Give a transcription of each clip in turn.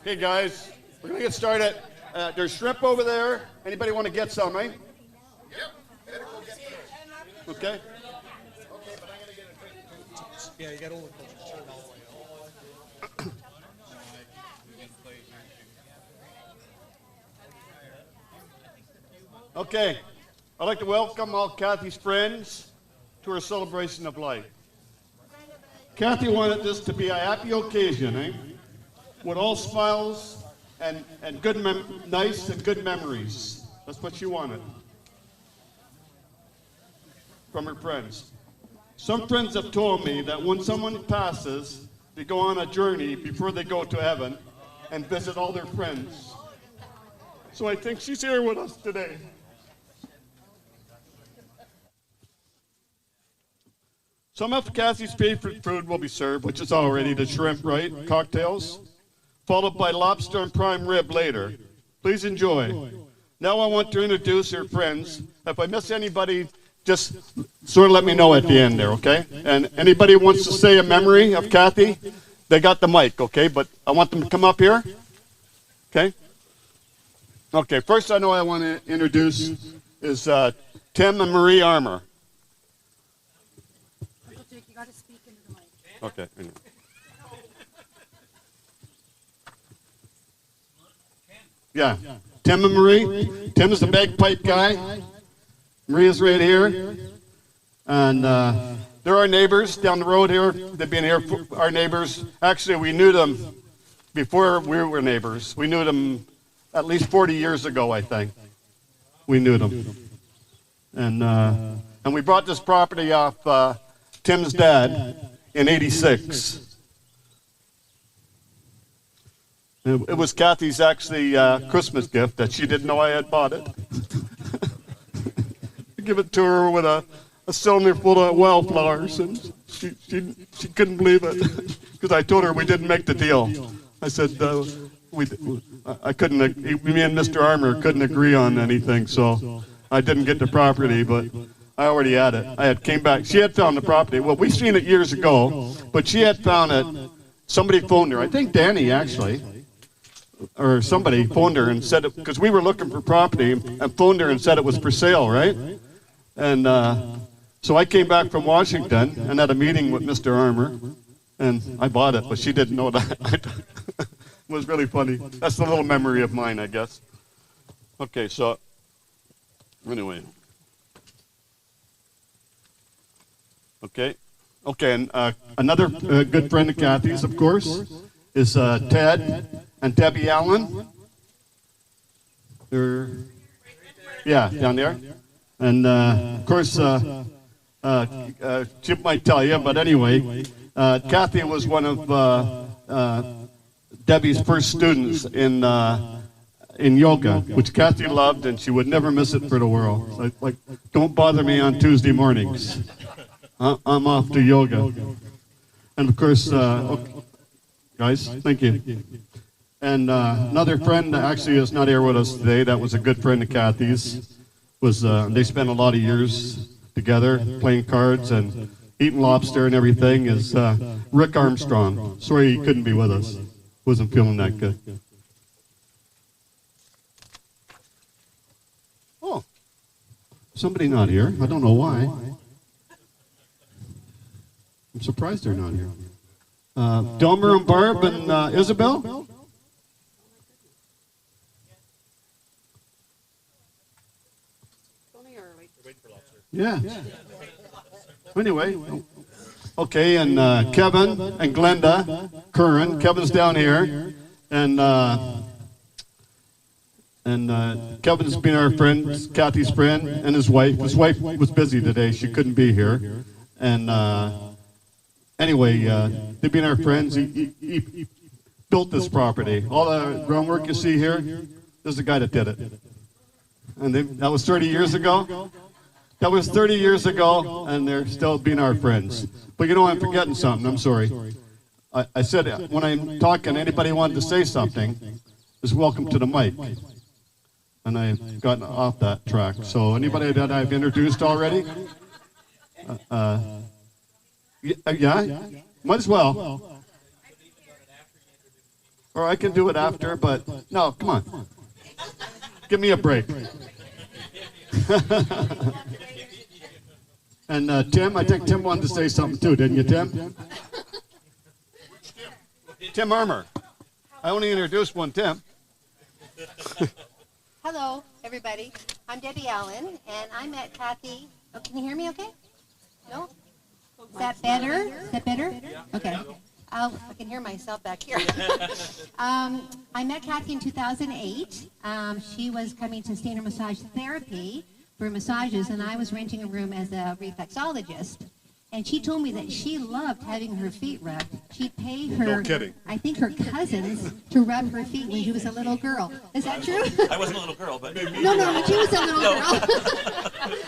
Okay, guys, we're gonna get started. There's shrimp over there. Anybody want to get some, right? Okay. Yeah, you got to look turn all the way. Okay. I'd like to welcome all Kathy's friends to our celebration of life. Kathy wanted this to be a happy occasion, eh? With all smiles and good, nice and good memories. That's what she wanted from her friends. Some friends have told me that when someone passes, they go on a journey before they go to heaven and visit all their friends. So I think she's here with us today. Some of Kathy's favorite food will be served, which is already the shrimp, right? Cocktails, followed by lobster and prime rib later. Please enjoy. Now I want to introduce her friends. If I miss anybody, just sort of let me know at the end there, okay? And anybody who wants to say a memory of Kathy, they got the mic, okay? But I want them to come up here, okay? Okay, first I know I want to introduce is Tim and Marie Armour. You got to speak into the mic. Okay. Yeah, Tim and Marie. Tim is the bagpipe guy. Maria's right here. And they're our neighbors down the road here. They've been here, our neighbors. Actually, we knew them before we were neighbors. We knew them at least 40 years ago, I think. We knew them. And we bought this property off Tim's dad in '86. It was Kathy's actually Christmas gift that she didn't know I had bought it. Give it to her with a cylinder full of wildflowers, and she couldn't believe it because I told her we didn't make the deal. I said I couldn't. Me and Mr. Armour couldn't agree on anything, so I didn't get the property, but I already had it. I had came back. She had found the property. Well, we seen it years ago, but she had found it. Somebody phoned her. I think Danny actually, or somebody phoned her and said it because we were looking for property and phoned her and said it was for sale, right? And so I came back from Washington and had a meeting with Mr. Armour, and I bought it, but she didn't know that. It was really funny. That's a little memory of mine, I guess. Okay, so anyway. Okay, and another good friend of Kathy's, of course, is Ted and Debbie Allen. They're, yeah, down there. And of course, Chip might tell you, but anyway, Kathy was one of Debbie's first students in yoga, which Kathy loved, and she would never miss it for the world. So, like, don't bother me on Tuesday mornings. I'm off to yoga. And of course, okay, guys, thank you. And another friend that actually is not here with us today, that was a good friend of Kathy's, was they spent a lot of years together playing cards and eating lobster and everything, is Rick Armstrong. Sorry he couldn't be with us. Wasn't feeling that good. Oh, somebody not here. I don't know why. I'm surprised they're not here. Delmer and Barb and Isabel? Only early. Yeah. Anyway, okay, and Kevin and Glenda Curran. Kevin's down here, and Kevin's been our friend, Kathy's friend, and his wife. His wife was busy today; she couldn't be here, and. Anyway, they've been our friends. He built this property. All the groundwork you see here, there's the guy that did it. And that was 30 years ago. That was 30 years ago, and they're still being our friends. But you know, I'm forgetting something. I'm sorry. I said when I'm talking, anybody wanted to say something, is welcome to the mic. And I've gotten off that track. So anybody that I've introduced already? Yeah, might as well. or I can do it after, but no, come on. Give me a break. And Tim, I think Tim wanted to say something too, didn't you, Tim? Tim Armour. I only introduced one Tim. Hello, everybody. I'm Debbie Allen, and I met Kathy. Oh, can you hear me okay? No? Is that better? Is that better? Okay. I can hear myself back here. I met Kathy in 2008. She was coming to Standard Massage Therapy for massages, and I was renting a room as a reflexologist. And she told me that she loved having her feet rubbed. She'd pay her, No kidding. I think her cousins, to rub her feet when she was a little girl. Is that true? I wasn't a little girl, but No, she was a little girl.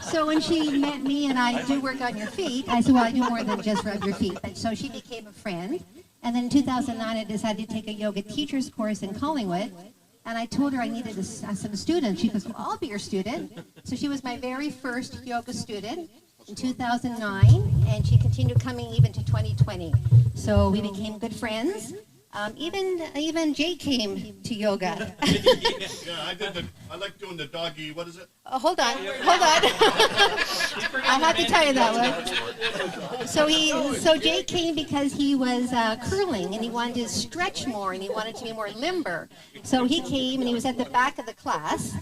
So when she met me and I do work on your feet, I said, well, I do more than just rub your feet. But so she became a friend. And then in 2009, I decided to take a yoga teacher's course in Collingwood. And I told her I needed some students. She goes, well, I'll be your student. So she was my very first yoga student in 2009, and she continued coming even to 2020. So we became good friends. Even Jay came to yoga. Yeah, I like doing the doggy, what is it? Hold on. I have to tell you that one. So Jay came because he was curling and he wanted to stretch more and he wanted to be more limber. So he came and he was at the back of the class.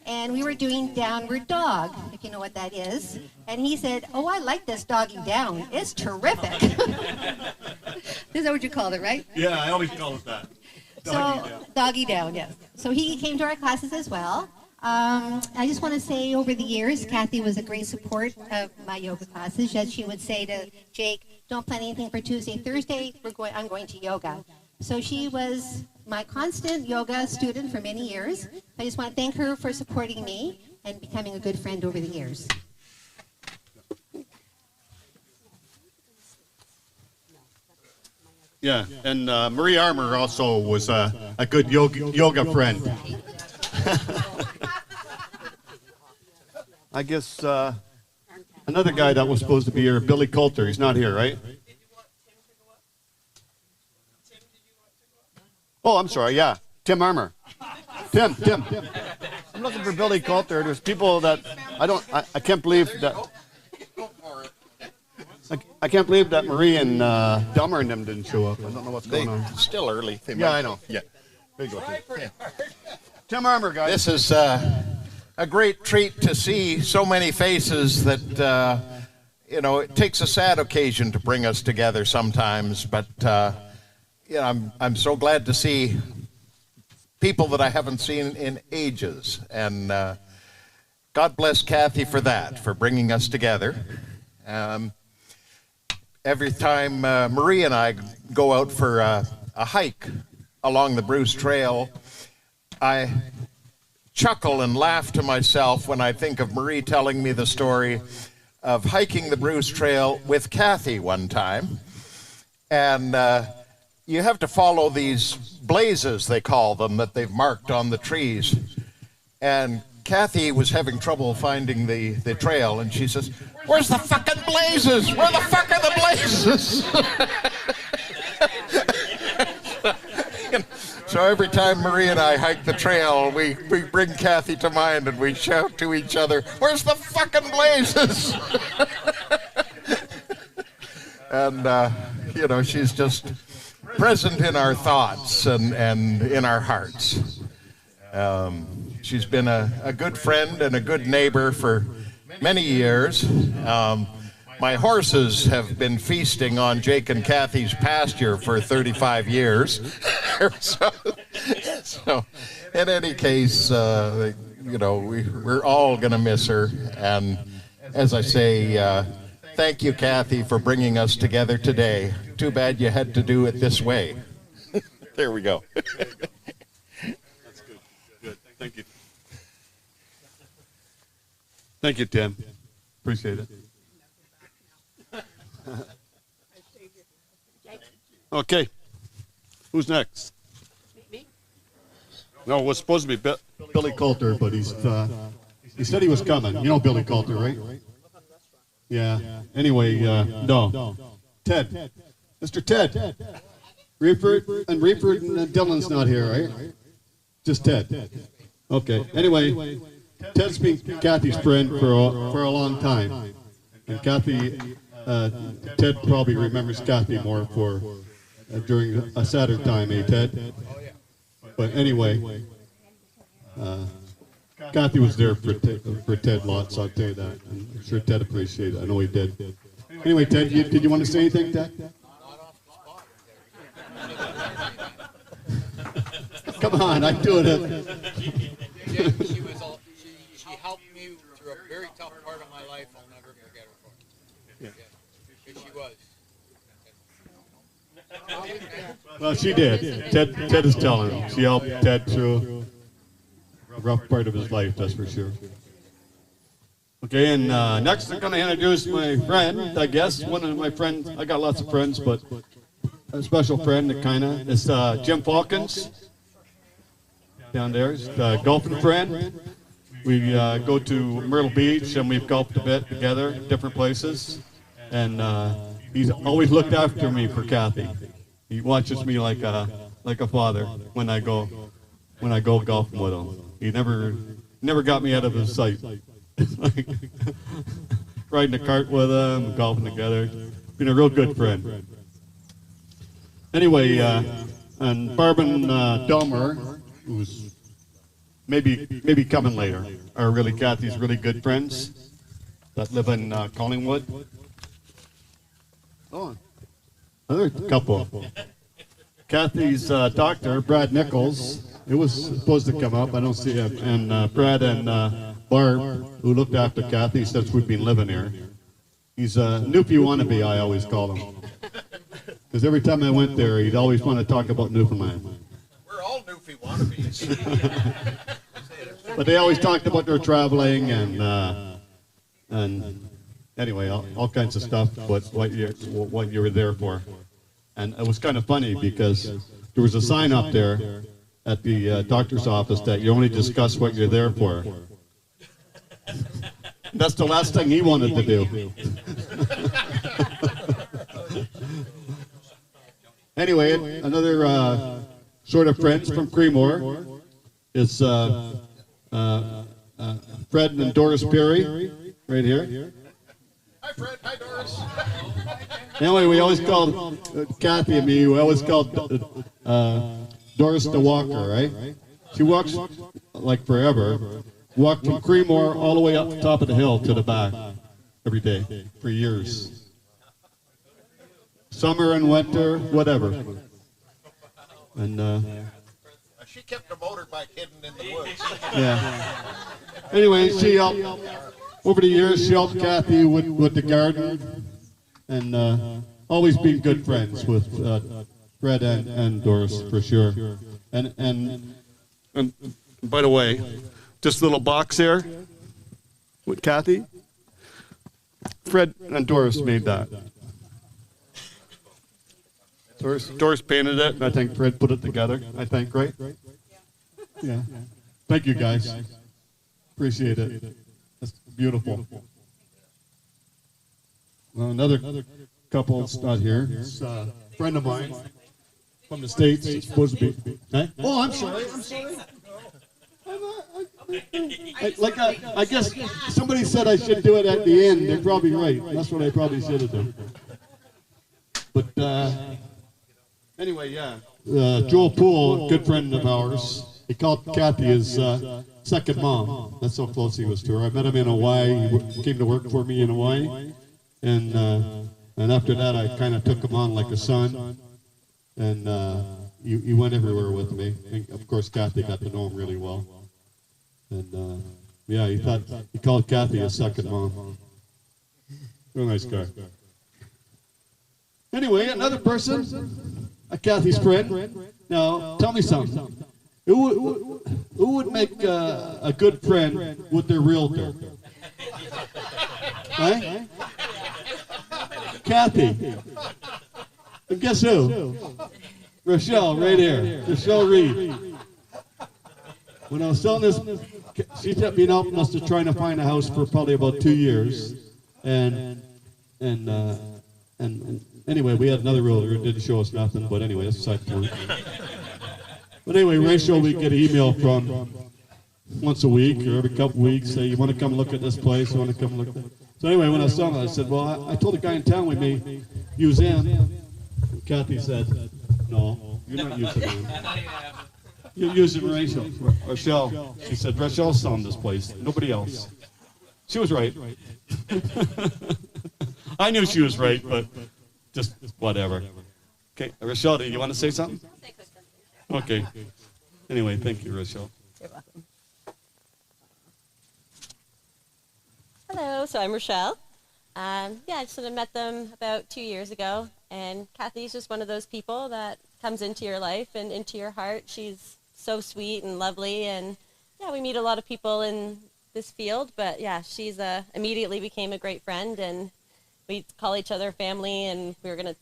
And we were doing downward dog, if you know what that is. And he said, oh, I like this doggy down. It's terrific. Is that what you called it, right? Yeah, I always call it that. Doggy down, yes. So he came to our classes as well. I just want to say over the years, Kathy was a great support of my yoga classes. As she would say to Jake, don't plan anything for Tuesday, Thursday, I'm going to yoga. So she was my constant yoga student for many years. I just want to thank her for supporting me and becoming a good friend over the years. Yeah, and Marie Armour also was a good yoga friend. I guess another guy that was supposed to be here, Billy Coulter, he's not here, right? Oh, I'm sorry, yeah, Tim Armour. Tim. I'm looking for Billy Coulter. There's people that I can't believe that. I can't believe that Marie and Dummer and them didn't show up. I don't know what's going on. Still early. Yeah, I know. Yeah. There you go, Tim. Tim Armour, guys. This is a great treat to see so many faces that, it takes a sad occasion to bring us together sometimes, but, I'm so glad to see people that I haven't seen in ages, and God bless Kathy for that, for bringing us together. Every time Marie and I go out for a hike along the Bruce Trail, I chuckle and laugh to myself when I think of Marie telling me the story of hiking the Bruce Trail with Kathy one time. And you have to follow these blazes, they call them, that they've marked on the trees. And Kathy was having trouble finding the trail, and she says, "Where's the fucking blazes? Where the fuck are the blazes?" So every time Marie and I hike the trail, we bring Kathy to mind and we shout to each other, "Where's the fucking blazes?" And, she's just present in our thoughts and in our hearts. She's been a good friend and a good neighbor for many years. My horses have been feasting on Jake and Kathy's pasture for 35 years. So, in any case, we're all going to miss her. And as I say, thank you, Kathy, for bringing us together today. Too bad you had to do it this way. There we go. That's good. Good. Thank you. Thank you, Tim. Appreciate it. Okay. Who's next? Me? No, it was supposed to be Billy Coulter, but he said he was coming. You know Billy Coulter, right? Yeah. Anyway, no. Ted. Mr. Ted. Reeford and Dylan's not here, right? Just Ted. Okay. Anyway, Ted's been Kathy's friend for a long time, and Kathy, Ted probably remembers Kathy more for during a sadder time, eh, Ted? But anyway, Kathy was there for Ted lots. I'll tell you that. I'm sure Ted appreciated it. I know he did. Anyway, Ted, did you want to say anything, Ted? Come on, I do it. She helped me through a very tough part of my life. I'll never forget her for. Yeah. She was. Well, she did. Ted is telling him. She helped Ted through a rough part of his life, that's for sure. Okay, and next I'm going to introduce my friend, I guess. One of my friends. I got lots of friends, but a special friend that kind of is Jim Falkins. Down there, he's a golfing friend. We go to Myrtle Beach and we've golfed a bit together, different places. And he's always looked after me for Kathy. He watches me like a father when I go golfing with him. He never got me out of his sight. Riding a cart with him, golfing together. Been a real good friend. Anyway, and Barbara Domer, who's maybe coming later, are really Kathy's really good friends that live in Collingwood. Oh, another couple. Kathy's doctor, Brad Nichols, it was supposed to come up. I don't see him. And Brad and Barb, who looked after Kathy since we've been living here. He's a Newfie wannabe, I always call him. Because every time I went there, he'd always want to talk about Newfoundland. We're all Newfie wannabes. But they always talked about their traveling and anyway, all kinds of stuff. But what you were there for, and it was kind of funny because there was a sign up there at the doctor's office that you only discuss what you're there for. That's the last thing he wanted to do. Anyway, another sort of friends from Creemore is Fred and Doris Perry, right here. Hi, Fred. Hi, Doris. Anyway, we always called Kathy and me. We always called Doris the walker, right? She walks like forever. Walked from Creemore all the way up the top of the hill to the back every day for years. Summer and winter, whatever. And She kept a motorbike hidden in the woods. yeah. Anyway, she helped over the years. She helped Kathy with the garden, and always been good friends with Fred and Doris for sure. And by the way, this little box here with Kathy, Fred and Doris made that. Doris painted it, and I think Fred put it together. I think, right? yeah, thank you guys. Appreciate it. That's beautiful. Well, another couple's not here. It's a friend of mine from the States. It's supposed to be. Huh? Oh, I'm sorry. I guess somebody said I should do it at the end. They're probably right. That's what I probably should have done. But anyway, yeah. Joel Poole, a good friend of ours, he called Kathy his second mom. That's how close he was to her. I met him in Hawaii. He came to work for me in Hawaii. And after that, I kind of took him on like a son. And he went everywhere with me. And of course, Kathy got to know him really well. And yeah, he called Kathy his second mom. Real nice guy. Anyway, another person, a Kathy's friend. Now, tell me something. Who would make a good friend with their realtor? Right? Kathy. And guess who? Rochelle, right here. Rochelle Reed. When I was selling this, she kept me helping us to trying to find a house for probably about 2 years. And And anyway, we had another realtor who didn't show us nothing, but anyway, that's beside the point. But anyway, Rachel, we get an email from once a week or every couple weeks, say, you want to come look at this place, you want to come look at it. So anyway, when I saw it, I said, well, I told a guy in town we may use him. And Kathy said, no, you're not using him. You're using Rachel. Rochelle. She said, Rochelle's selling this place, nobody else. She was right. I knew she was right, but just whatever. Okay, Rochelle, do you want to say something? Okay. Anyway, thank you, Rochelle. You're welcome. Hello, so I'm Rochelle. I sort of met them about 2 years ago, and Kathy's just one of those people that comes into your life and into your heart. She's so sweet and lovely, and yeah, we meet a lot of people in this field, but yeah, she's immediately became a great friend, and we call each other family, and we were gonna,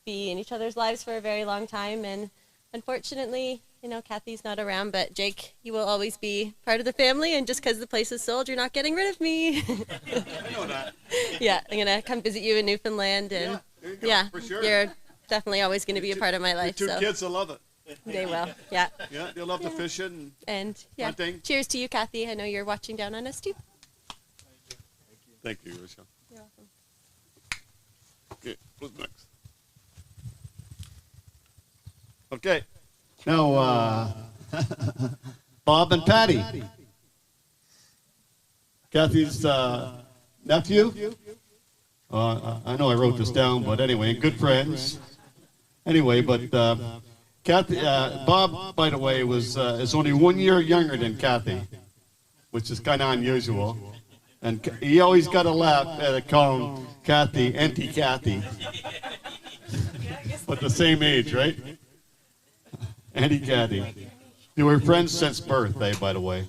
be in each other's lives for a very long time, and unfortunately, Kathy's not around, but Jake, you will always be part of the family, and just because the place is sold, you're not getting rid of me. I know that. Yeah, I'm going to come visit you in Newfoundland, and for sure. you're definitely always going to be a part of my life. Your So kids will love it. they will, yeah. Yeah, they'll love the fishing. And yeah, Hunting. cheers to you, Kathy. I know you're watching down on us too. Thank you, Rochelle. You're welcome. Okay, who's next? Okay. Now, Bob and Patty. Kathy's nephew. I know I wrote this down, but anyway, good friends. Anyway, but Kathy, Bob, by the way, is only 1 year younger than Kathy, which is kind of unusual. And he always got a laugh at calling Kathy Auntie Kathy. But the same age, right? Auntie Kathy. They were friends since birth, by the way.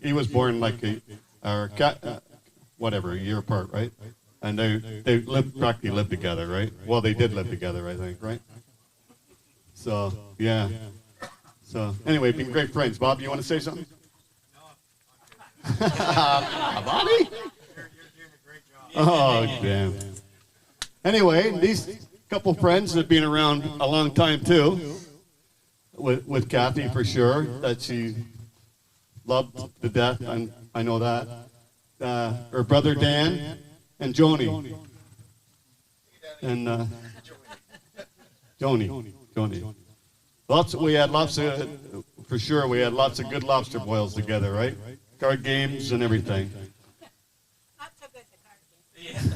He was born like a year apart, right? And they practically lived together, right? Well, they did live together, I think, right? So, yeah. So, anyway, been great friends. Bob, you want to say something? Bobby? Oh, damn. Anyway, these couple friends have been around a long time too, with Kathy for sure, that she loved to death, and I know that. Her brother Dan and Joni. And Joni. We had lots of good lobster boils together, right? Card games and everything. Not so good at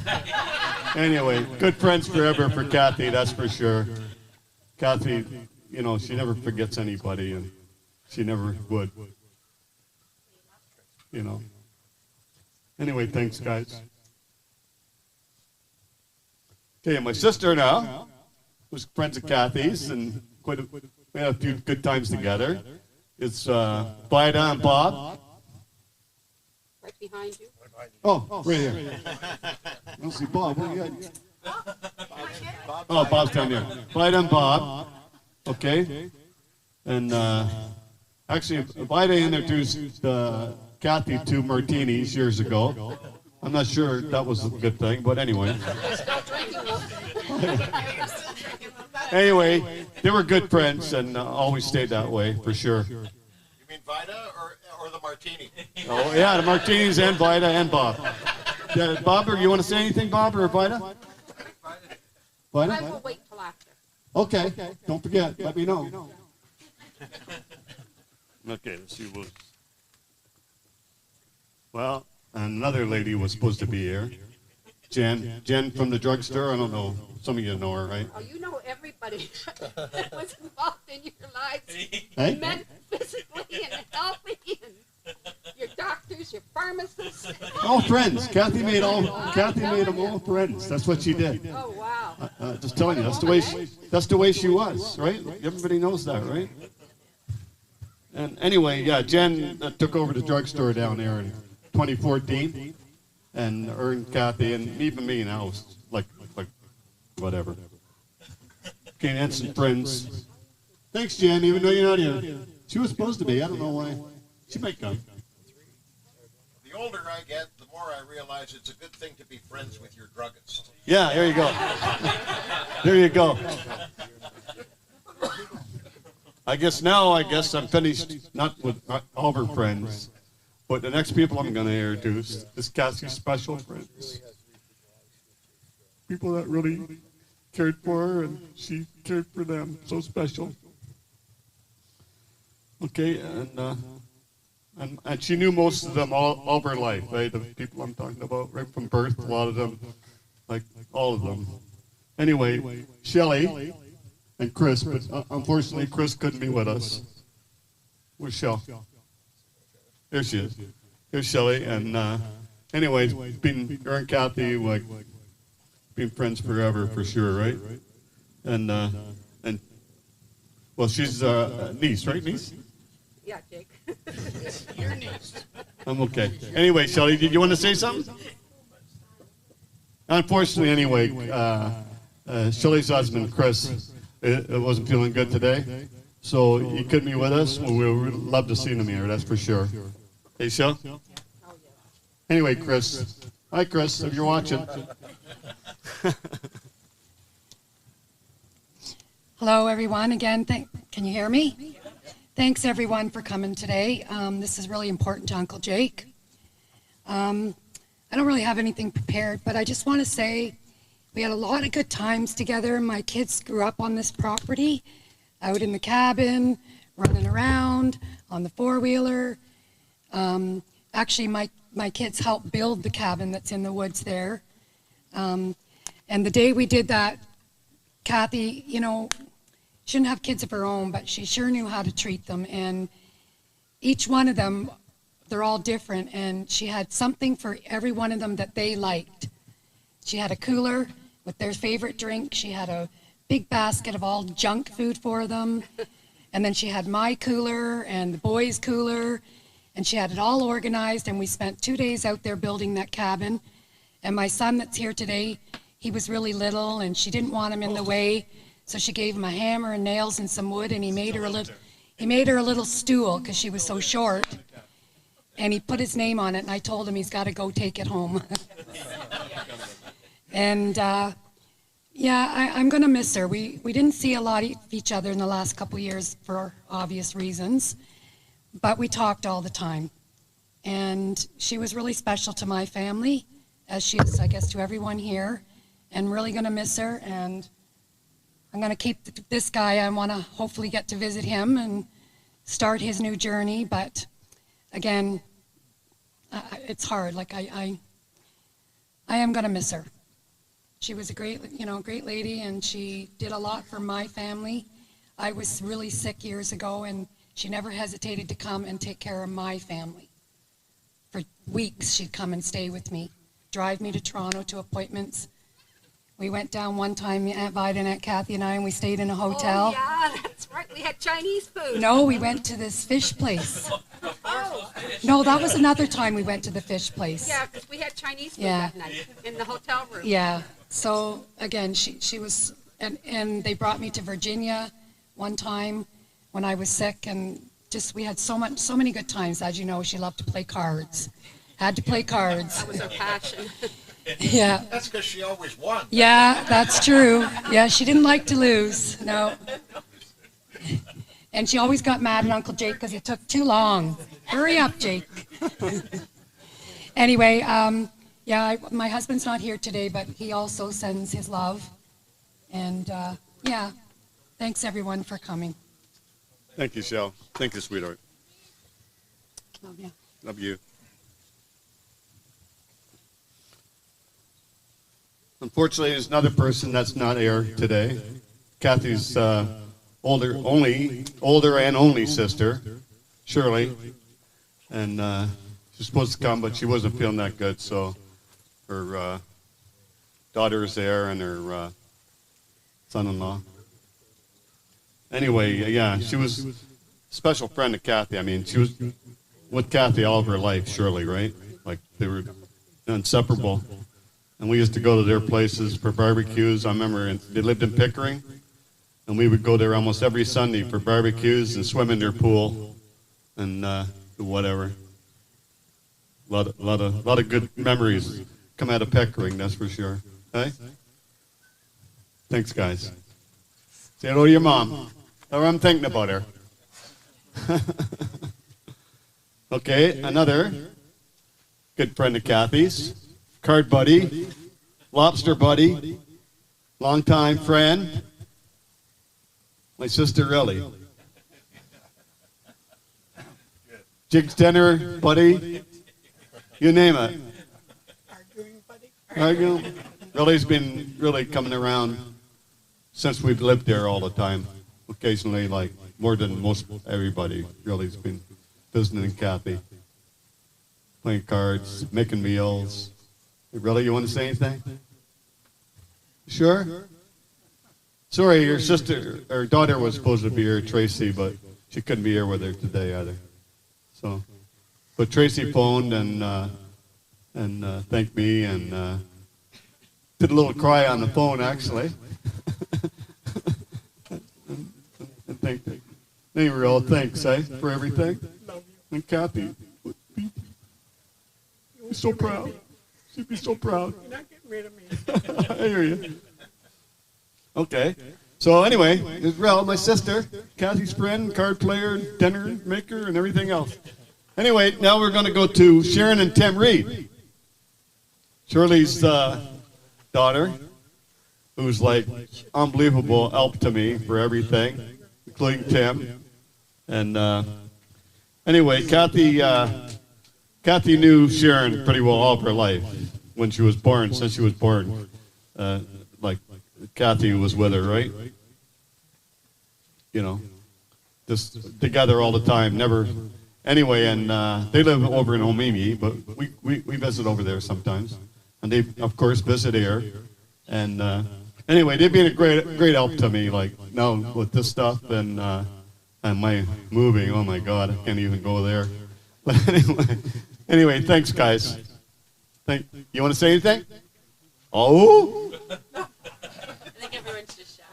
card games. Anyway, good friends forever for Kathy, that's for sure. Kathy, she never forgets anybody, and she never would. Anyway, thanks, guys. Okay, my sister now, who's friends of Kathy's, and we had a few good times together. It's Vida and Bob. Right behind you. Oh, right here. I don't see Bob. Where are you at? Oh, Bob's down there. Vida and Bob. Okay. And actually, Vida introduced Kathy to martinis years ago. I'm not sure that was a good thing, but anyway. Anyway, they were good friends and always stayed that way, for sure. You mean Vida or the martini? Oh, yeah, the martinis and Vida and Bob. Yeah, Bob, you want to say anything, Bob, or Vida? I Vida? will wait till after. Okay, don't forget, let me know. Okay, she was. Well, another lady was supposed to be here. Jen from the drugstore. I don't know. Some of you know her, right? Oh, you know everybody that was involved in your lives. Hey? Men physically and healthy, and your doctors, your pharmacists. All friends. Kathy made them all friends. That's what she did. Oh, wow. Just telling you, that's the way she was, right? Everybody knows that, right? And anyway, yeah, Jen took over the drugstore down there in 2014, and her and Kathy and even me now, like whatever. Became instant friends. Thanks, Jen, even though you're not here. She was supposed to be. I don't know why. She might come. The older I get, the more I realize it's a good thing to be friends with your druggist. Yeah, there you go. There you go. I guess I'm finished, not with all of her friends, but the next people I'm going to introduce is Cassie's special friends. People that really cared for her and she cared for them. So special. Okay, and she knew most of them all of her life, right? The people I'm talking about, right from birth, a lot of them, like all of them. Anyway, Shelley and Chris, but unfortunately Chris couldn't be with us. Where's Shell? There she is. Here's Shelley, and anyways, her and Kathy, like, been friends forever for sure, right? And well, she's niece, right, niece? Yeah, Jake. Your niece. I'm okay. Anyway, Shelley, did you want to say something? Unfortunately, anyway, Shelley's husband, Chris, wasn't feeling good today, so he couldn't be with us. Well, we would love to see him here, that's for sure. Hey, Shell? Anyway, Chris. Hi, Chris, if you're watching. Hello, everyone. Again, can you hear me? Thanks, everyone, for coming today. This is really important to Uncle Jake. I don't really have anything prepared, but I just want to say we had a lot of good times together. My kids grew up on this property, out in the cabin, running around on the four-wheeler. Actually, my kids helped build the cabin that's in the woods there. And the day we did that, Kathy, you know, shouldn't have kids of her own, but she sure knew how to treat them. And each one of them, they're all different, and she had something for every one of them that they liked. She had a cooler with their favorite drink. She had a big basket of all junk food for them. And then she had my cooler and the boys' cooler, and she had it all organized, and we spent 2 days out there building that cabin. And my son that's here today, he was really little, and she didn't want him in the way, so she gave him a hammer and nails and some wood, and he made her a little stool because she was so short. And he put his name on it, and I told him he's got to go take it home. And yeah, I'm going to miss her. We didn't see a lot of each other in the last couple of years for obvious reasons, but we talked all the time. And she was really special to my family, as she is, I guess, to everyone here, and really going to miss her. And I'm going to keep this guy. I want to hopefully get to visit him and start his new journey, but again, it's hard. Like I am going to miss her. She was a great lady, and she did a lot for my family. I was really sick years ago, and she never hesitated to come and take care of my family. For weeks, she'd come and stay with me, drive me to Toronto to appointments. We went down one time, Aunt Vida and Aunt Kathy and I, and we stayed in a hotel. Oh, yeah, that's right. We had Chinese food. No, we went to this fish place. Oh. No, that was another time we went to the fish place. Yeah, because we had Chinese food Yeah. that night in the hotel room. Yeah. So again, she was, and they brought me to Virginia one time when I was sick, and just we had so many good times. As you know, she loved to play cards. Had to play cards. That was her passion. Yeah. That's because she always won. Yeah, that's true. Yeah, she didn't like to lose. No. And she always got mad at Uncle Jake because it took too long. Hurry up, Jake. Anyway, yeah, my husband's not here today, but he also sends his love. And yeah, thanks everyone for coming. Thank you, Shell. Thank you, sweetheart. Love you. Love you. Unfortunately, there's another person that's not here today. Kathy's older and only sister, Shirley, and she's supposed to come, but she wasn't feeling that good, so her daughter is there and her son-in-law. Anyway, yeah, she was a special friend to Kathy. I mean, she was with Kathy all of her life, Shirley, right? Like, they were inseparable. And we used to go to their places for barbecues. I remember they lived in Pickering, and we would go there almost every Sunday for barbecues and swim in their pool and do whatever. lot of good memories come out of Pickering, that's for sure. Hey? Thanks, guys. Say hello to your mom. Tell her I'm thinking about her. Okay, another good friend of Kathy's, card buddy, lobster buddy, longtime friend, my sister Ellie. Jigs dinner buddy, you name it. Arguing. Ellie's been really coming around since we've lived there all the time. Occasionally, like more than most everybody, really's been visiting Kathy, playing cards, making meals. Really, you want to say anything? Sure? Sorry, your sister, or daughter was supposed to be here, Tracy, but she couldn't be here with her today either. So, but Tracy phoned and thanked me and did a little cry on the phone actually. And thanked me. Anyway, all thanks, for everything. And Kathy would be so proud. She'd be so proud. You're not getting rid of me. I hear you. Okay. So anyway, Israel, my sister, Kathy's friend, card player, dinner maker, and everything else. Anyway, now we're going to go to Sharon and Tim Reed. Shirley's daughter, who's like unbelievable help to me for everything, including Tim. And anyway, Kathy knew Sharon pretty well all of her life when she was born, since she was born. Like Kathy was with her, right? You know, just together all the time, never. Anyway, and they live over in Omimi, but we visit over there sometimes. And they, of course, visit here. And anyway, they've been a great help to me, like now with this stuff and my moving. Oh my God, I can't even go there. But anyway, thanks, guys. You want to say anything? Oh? I think everyone's just shy.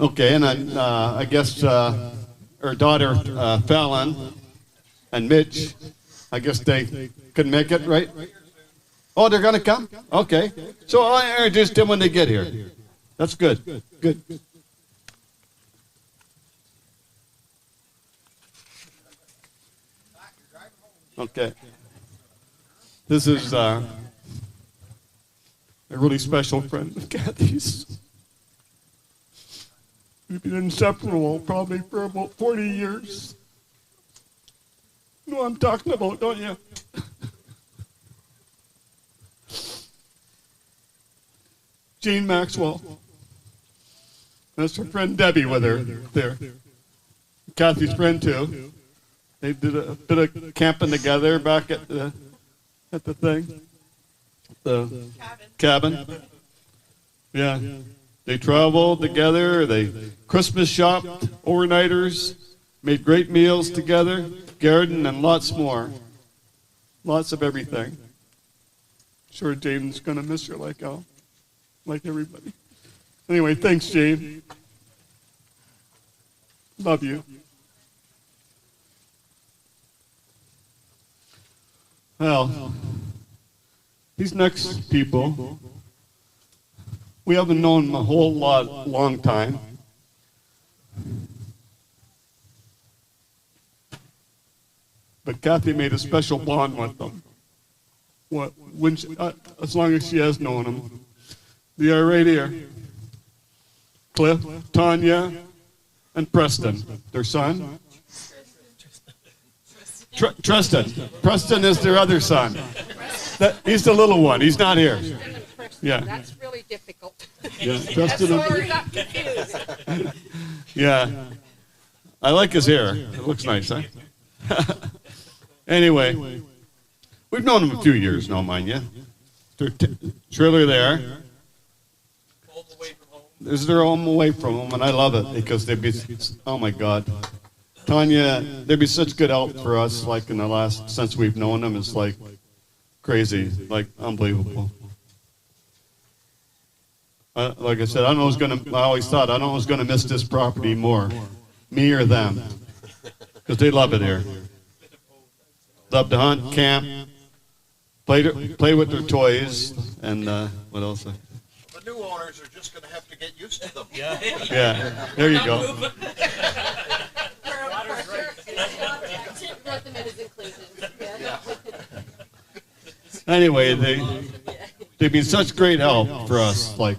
Okay, and I guess her daughter Fallon and Mitch, I guess they couldn't make it, right? Oh, they're going to come? Okay. So I'll introduce them when they get here. That's good. Good. Okay. This is a really special friend of Kathy's. We've been inseparable probably for about 40 years. You know what I'm talking about, don't you? Jean Maxwell. That's her friend Debbie with her there. Kathy's friend too. They did a bit of camping together back at the thing. The cabin. Yeah. They traveled together. They Christmas shopped, overnighters, made great meals together, garden, and lots more. Lots of everything. Sure, Jane's gonna miss her like everybody. Anyway, thanks, Jane. Love you. Well, these next people, we haven't known them a long time. But Kathy made a special bond with them. As long as she has known them. They are right here. Cliff, Tanya, and Preston, their son. Tristan. Preston is their other son. He's the little one. He's not here. Yeah. That's really difficult. Yeah, That's why you got confused. Yeah. I like his hair. It looks nice, huh? Anyway, we've known him a few years now, mind you. Shirley there. This is their home away from home, and I love it because they'd be, oh my God. Tanya, they'd be such good help for us, like in the last, since we've known them, it's like crazy, like unbelievable. Like I said, I always thought, I don't know who's gonna miss this property more me or them, because they love it here. Love to hunt, camp, play with their toys, and what else? The new owners are just going to have to get used to them. Yeah, there you go. Anyway, they've been such great help for us. Like,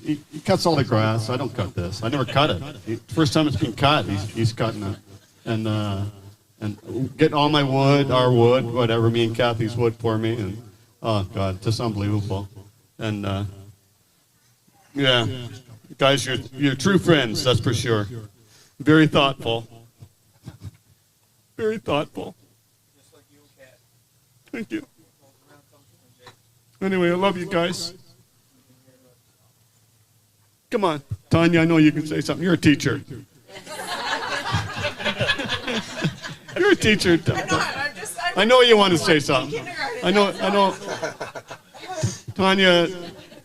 he cuts all the grass. I don't cut this. I never cut it. First time it's been cut, he's cutting it. And getting all my wood, our wood, whatever, me and Kathy's wood for me. And, oh, God, just unbelievable. And, yeah, guys, you're true friends, that's for sure. Very thoughtful. Very thoughtful. Thank you. Anyway, I love you guys. Come on, Tanya, I know you can say something. You're a teacher. You're a teacher. I know you want to say something. I know.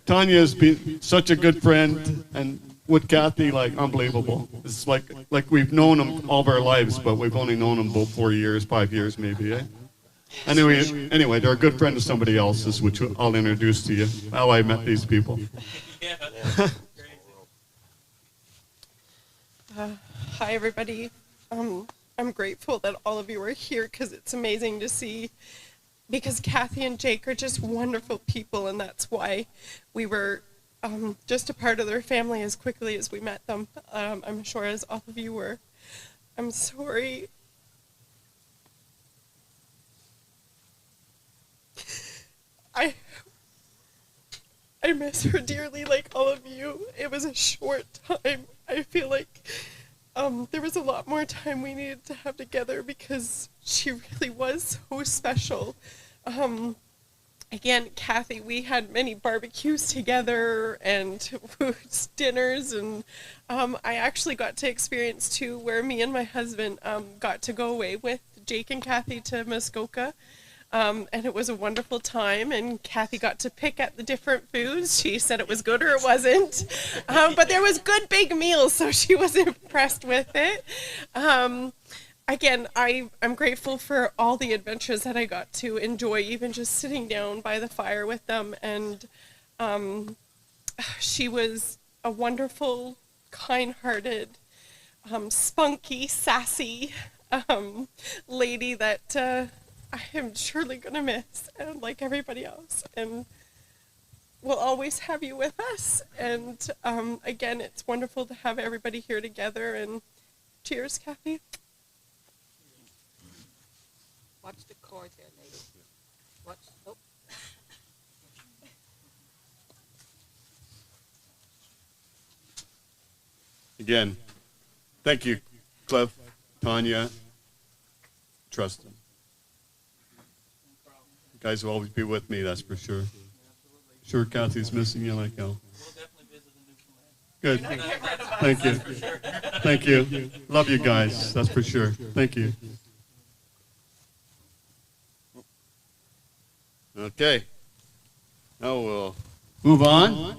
Tanya's been such a good friend, and with Kathy, like, unbelievable. It's like we've known them all of our lives, but we've only known them about 4 years, 5 years maybe, eh? Anyway, they're a good friend of somebody else's, which I'll introduce to you, how I met these people. Hi, everybody. I'm grateful that all of you are here because it's amazing to see, because Kathy and Jake are just wonderful people, and that's why we were just a part of their family as quickly as we met them. I'm sure as all of you were. I'm sorry. I miss her dearly, like all of you. It was a short time. I feel like there was a lot more time we needed to have together because she really was so special. Again, Kathy, we had many barbecues together and dinners, and I actually got to experience too where me and my husband got to go away with Jake and Kathy to Muskoka. And it was a wonderful time, and Kathy got to pick at the different foods. She said it was good or it wasn't, but there was good big meals, so she was impressed with it. Again, I'm grateful for all the adventures that I got to enjoy, even just sitting down by the fire with them. And she was a wonderful, kind-hearted, spunky, sassy lady that I am surely going to miss, and like everybody else, and we'll always have you with us. And again, it's wonderful to have everybody here together, and cheers, Kathy. Watch the cord there, lady. Watch. Oh. Again, thank you, Cliff, Tanya, Tristan. You guys will always be with me, that's for sure. Sure, Kathy's missing you like hell. Good. Thank you. Thank you. Love you guys, that's for sure. Thank you. Okay. Now we'll move on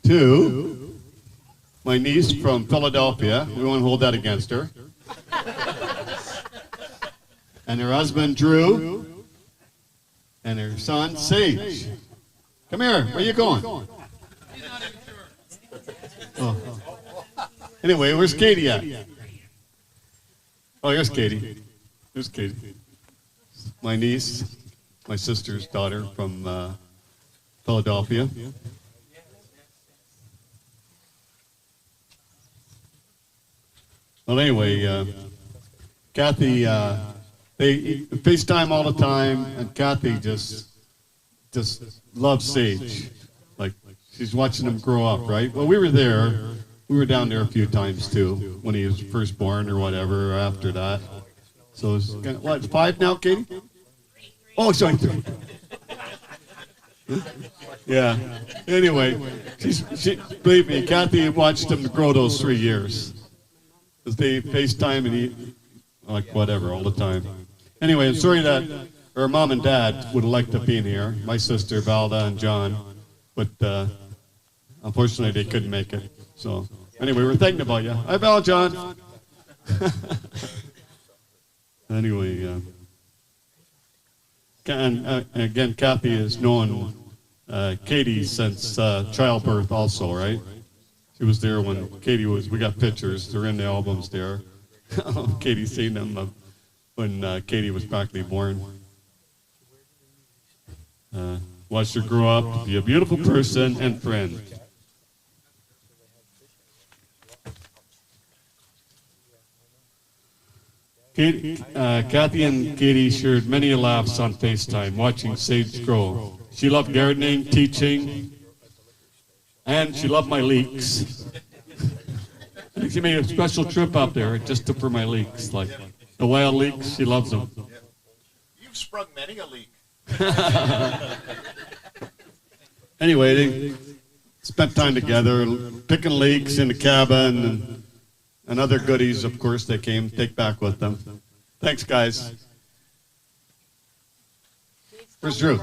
to my niece from Philadelphia. We won't hold that against her. And her husband, Drew, and her son, Sage. Come here. Where are you going? Oh. Anyway, where's Katie at? Oh, here's Katie. Here's Katie. My niece, my sister's daughter from Philadelphia. Well, anyway, Kathy, they FaceTime all the time, and Kathy just loves Sage. Like, she's watching him grow up, right? Well, we were there. We were down there a few times, too, when he was first born or whatever, or after that. So it's kind of, what, 5 now, Katie? Oh, sorry. Yeah. Anyway, believe me, Kathy watched him grow those 3 years. Because they FaceTime and he, like, whatever, all the time. Anyway, I'm sorry that her mom and dad would have liked to be in here, my sister, Valda, and John. But unfortunately, they couldn't make it. So Anyway, we're thinking about you. Hi, Val John. Anyway, and again, Kathy has known Katie since childbirth also, right? She was there when Katie was, we got pictures, they're in the albums there. Katie's seen them when Katie was practically born. Watched her grow up to be a beautiful person and friend. Kathy and Katie shared many laughs on FaceTime watching Sage grow. She loved gardening, teaching, and she loved my leeks. I think she made a special trip up there just for my leeks, like the wild leeks. She loves them. You've sprung many a leak. Anyway, they spent time together, picking leeks in the cabin, and other goodies, of course, they came take back with them. Thanks, guys. Where's Drew?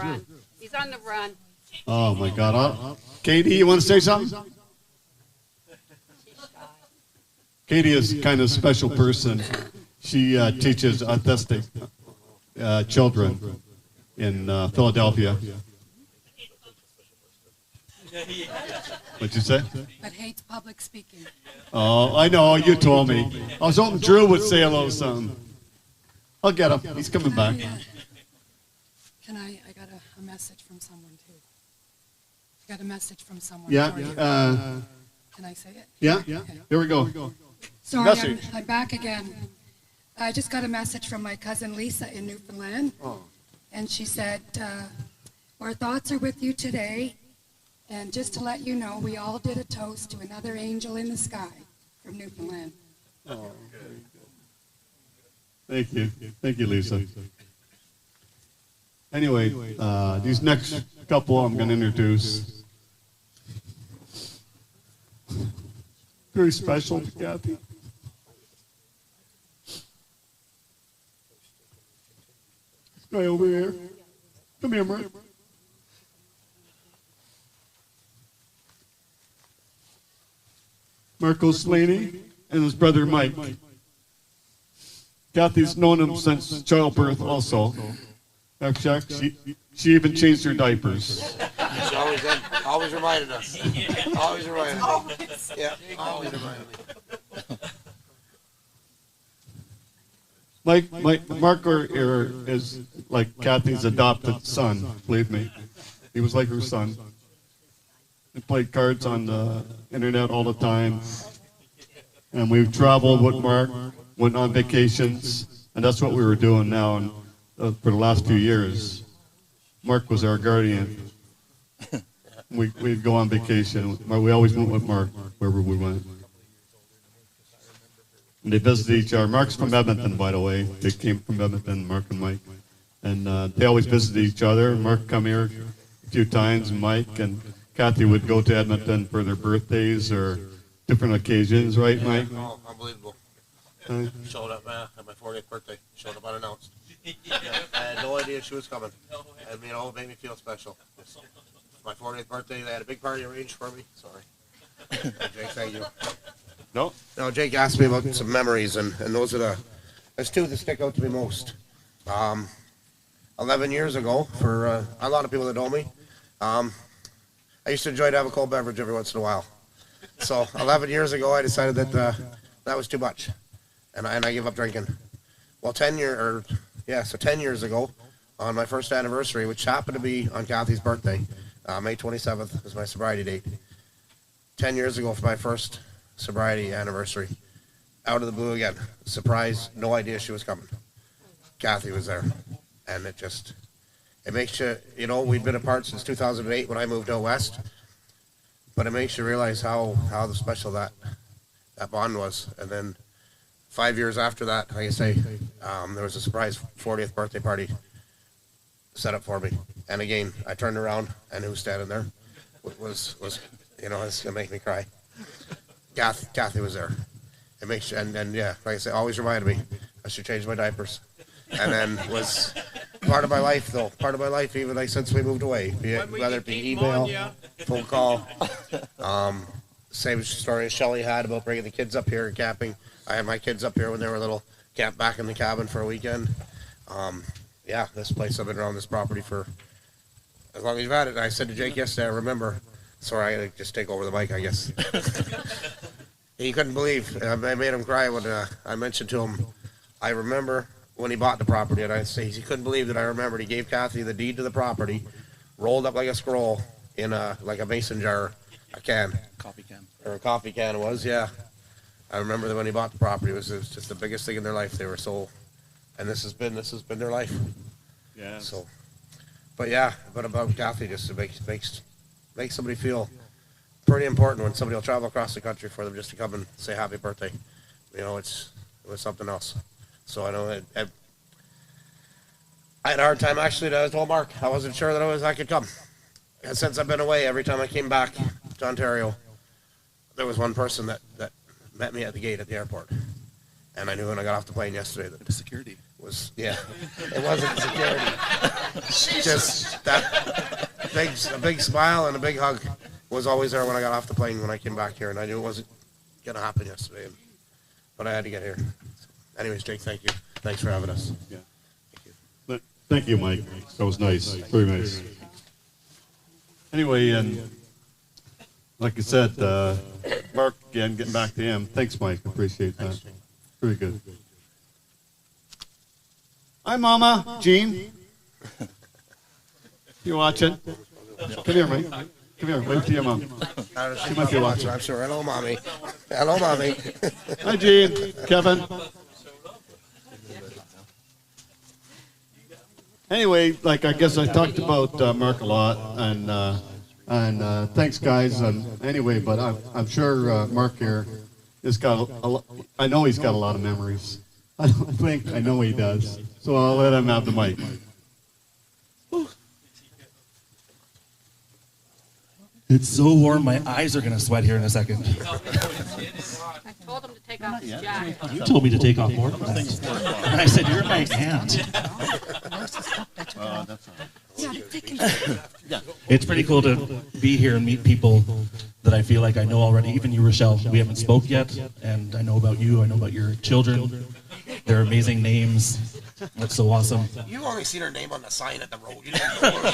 He's on the run. Oh, my God. Katie, you want to say something? Katie is kind of a special person. She teaches autistic children in Philadelphia. What'd you say? But hates public speaking. Oh, I know. You told me. I was hoping Drew would say a little something. I'll get him. He's coming back. I got a message from someone, too. I got a message from someone. Yeah. For you. Can I say it? Yeah. Okay. Here we go. Sorry, I'm back again. I just got a message from my cousin Lisa in Newfoundland. Oh. And she said, our thoughts are with you today. And just to let you know, we all did a toast to another angel in the sky from Newfoundland. Oh, thank you. Thank you, Lisa. Anyway, these next couple I'm going to introduce. Very special to Kathy. This guy over here. Come here, Mark. Marco Slaney and his brother Mike. Kathy's known him since childbirth also. Actually, she even changed her diapers. She always reminded us. Always reminded me. Yeah, always reminded me. Marco is like Kathy's adopted son, believe me. He was like her son. We played cards on the internet all the time. And we traveled with Mark, went on vacations, and that's what we were doing now for the last few years. Mark was our guardian. We'd go on vacation. We always went with Mark wherever we went. And they visited each other. Mark's from Edmonton, by the way. They came from Edmonton, Mark and Mike. And they always visited each other. Mark come here a few times, and Mike and Kathy would go to Edmonton for their birthdays or different occasions, right, Mike? Oh, unbelievable. Showed up at my 40th birthday. Showed up unannounced. I had no idea she was coming. And, it made me feel special. My 40th birthday, they had a big party arranged for me. Sorry. Jake, thank you. No? No, Jake asked me about some memories, and those are there's two that stick out to me most. 11 years ago, for a lot of people that know me, I used to enjoy to have a cold beverage every once in a while. So 11 years ago, I decided that that was too much, and I gave up drinking. Well, 10 years ago, on my first anniversary, which happened to be on Kathy's birthday, May 27th was my sobriety date. 10 years ago for my first sobriety anniversary, out of the blue again, surprise, no idea she was coming. Kathy was there, and it makes you, we've been apart since 2008 when I moved out west, but it makes you realize how special that bond was. And then 5 years after that, like I say, there was a surprise 40th birthday party set up for me. And again, I turned around, and who was standing there was it's gonna make me cry. Kathy was there. It makes you, and yeah, like I say, always reminded me I should change my diapers. And then was part of my life, though. Part of my life, even like since we moved away. Whether it be email, phone call, same story as Shelley had about bringing the kids up here and camping. I had my kids up here when they were little, camped back in the cabin for a weekend. Yeah, this place, I've been around this property for as long as you've had it. And I said to Jake yesterday, I remember, sorry, I just take over the mic, I guess. He couldn't believe, I made him cry when I mentioned to him, I remember when he bought the property, and he couldn't believe that I remembered. He gave Kathy the deed to the property, rolled up like a scroll in like a mason jar, a can. Coffee can. Or a coffee can it was, yeah. I remember that when he bought the property, it was just the biggest thing in their life. They were so, and this has been their life. Yeah. So, but about Kathy, just makes somebody feel pretty important when somebody will travel across the country for them just to come and say happy birthday. You know, it was something else. So I know I had a hard time actually. I told Mark I wasn't sure that I could come. And since I've been away, every time I came back to Ontario, there was one person that met me at the gate at the airport, and I knew when I got off the plane yesterday that The security. it wasn't security. Just that a big smile and a big hug was always there when I got off the plane when I came back here, and I knew it wasn't gonna happen yesterday, but I had to get here. Anyways, Jake, thank you. Thanks for having us. Yeah. Thank you, Mike. That was nice. Very nice. Anyway, and like I said, Mark, again, getting back to him. Thanks, Mike. Appreciate that. Very good. Hi, Mama. Jean. You watching? Come here, Mike. Come here. Wave to your mom. She might be watching. I'm sure. Hello, Mommy. Hello, Mommy. Hi, Jean. Kevin. Anyway, like I guess I talked about Mark a lot, and thanks, guys. Anyway, but I'm sure Mark here has got I know he's got a lot of memories. I know he does. So I'll let him have the mic. It's so warm, my eyes are gonna sweat here in a second. I told him to take off his jacket. You told me to take off more. And I said, you're my aunt. It's pretty cool to be here and meet people that I feel like I know already. Even you, Rochelle, we haven't spoke yet, and I know about you. I know about your children. They're amazing names. That's so awesome. You only seen her name on the sign at the road. You didn't know her.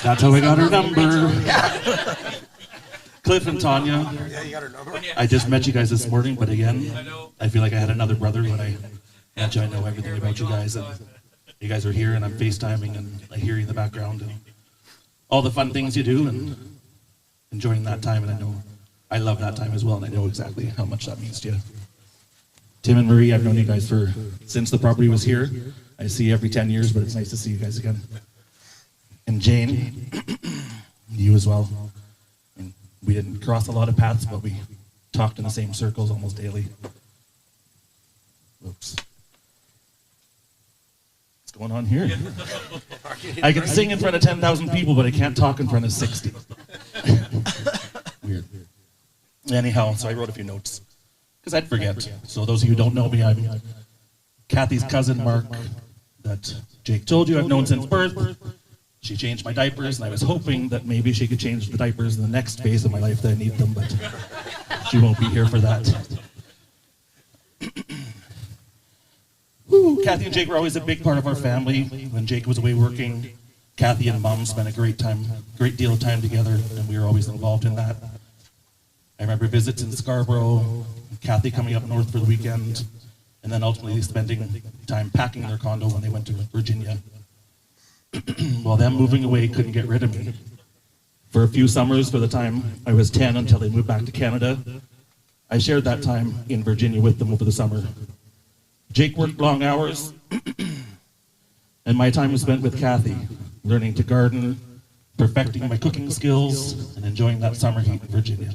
That's how I got her number. Cliff and Tanya. Yeah, you got her number. I just met you guys this morning, but again, I feel like I had another brother when I met you. I know everything about you guys, and you guys are here, and I'm FaceTiming, and I hear you in the background, and all the fun things you do, and enjoying that time, and I know I love that time as well, and I know exactly how much that means to you. Tim and Marie, I've known you guys since the property was here. I see you every 10 years, but it's nice to see you guys again. And Jane, you as well. And we didn't cross a lot of paths, but we talked in the same circles almost daily. Oops. What's going on here? I can sing in front of 10,000 people, but I can't talk in front of 60. Weird. Anyhow, so I wrote a few notes. Because I'd forget. So those of you who don't know me, I'm Kathy's cousin, Mark, that Jake told you I've known since birth. She changed my diapers, and I was hoping that maybe she could change the diapers in the next phase of my life that I need them, but she won't be here for that. Woo, Kathy and Jake were always a big part of our family. When Jake was away working, Kathy and Mom spent a great deal of time together, and we were always involved in that. I remember visits in Scarborough, Kathy coming up north for the weekend, and then ultimately spending time packing their condo when they went to Virginia. While them moving away couldn't get rid of me. For a few summers, for the time I was 10 until they moved back to Canada, I shared that time in Virginia with them over the summer. Jake worked long hours, and my time was spent with Kathy, learning to garden, perfecting my cooking skills, and enjoying that summer heat in Virginia.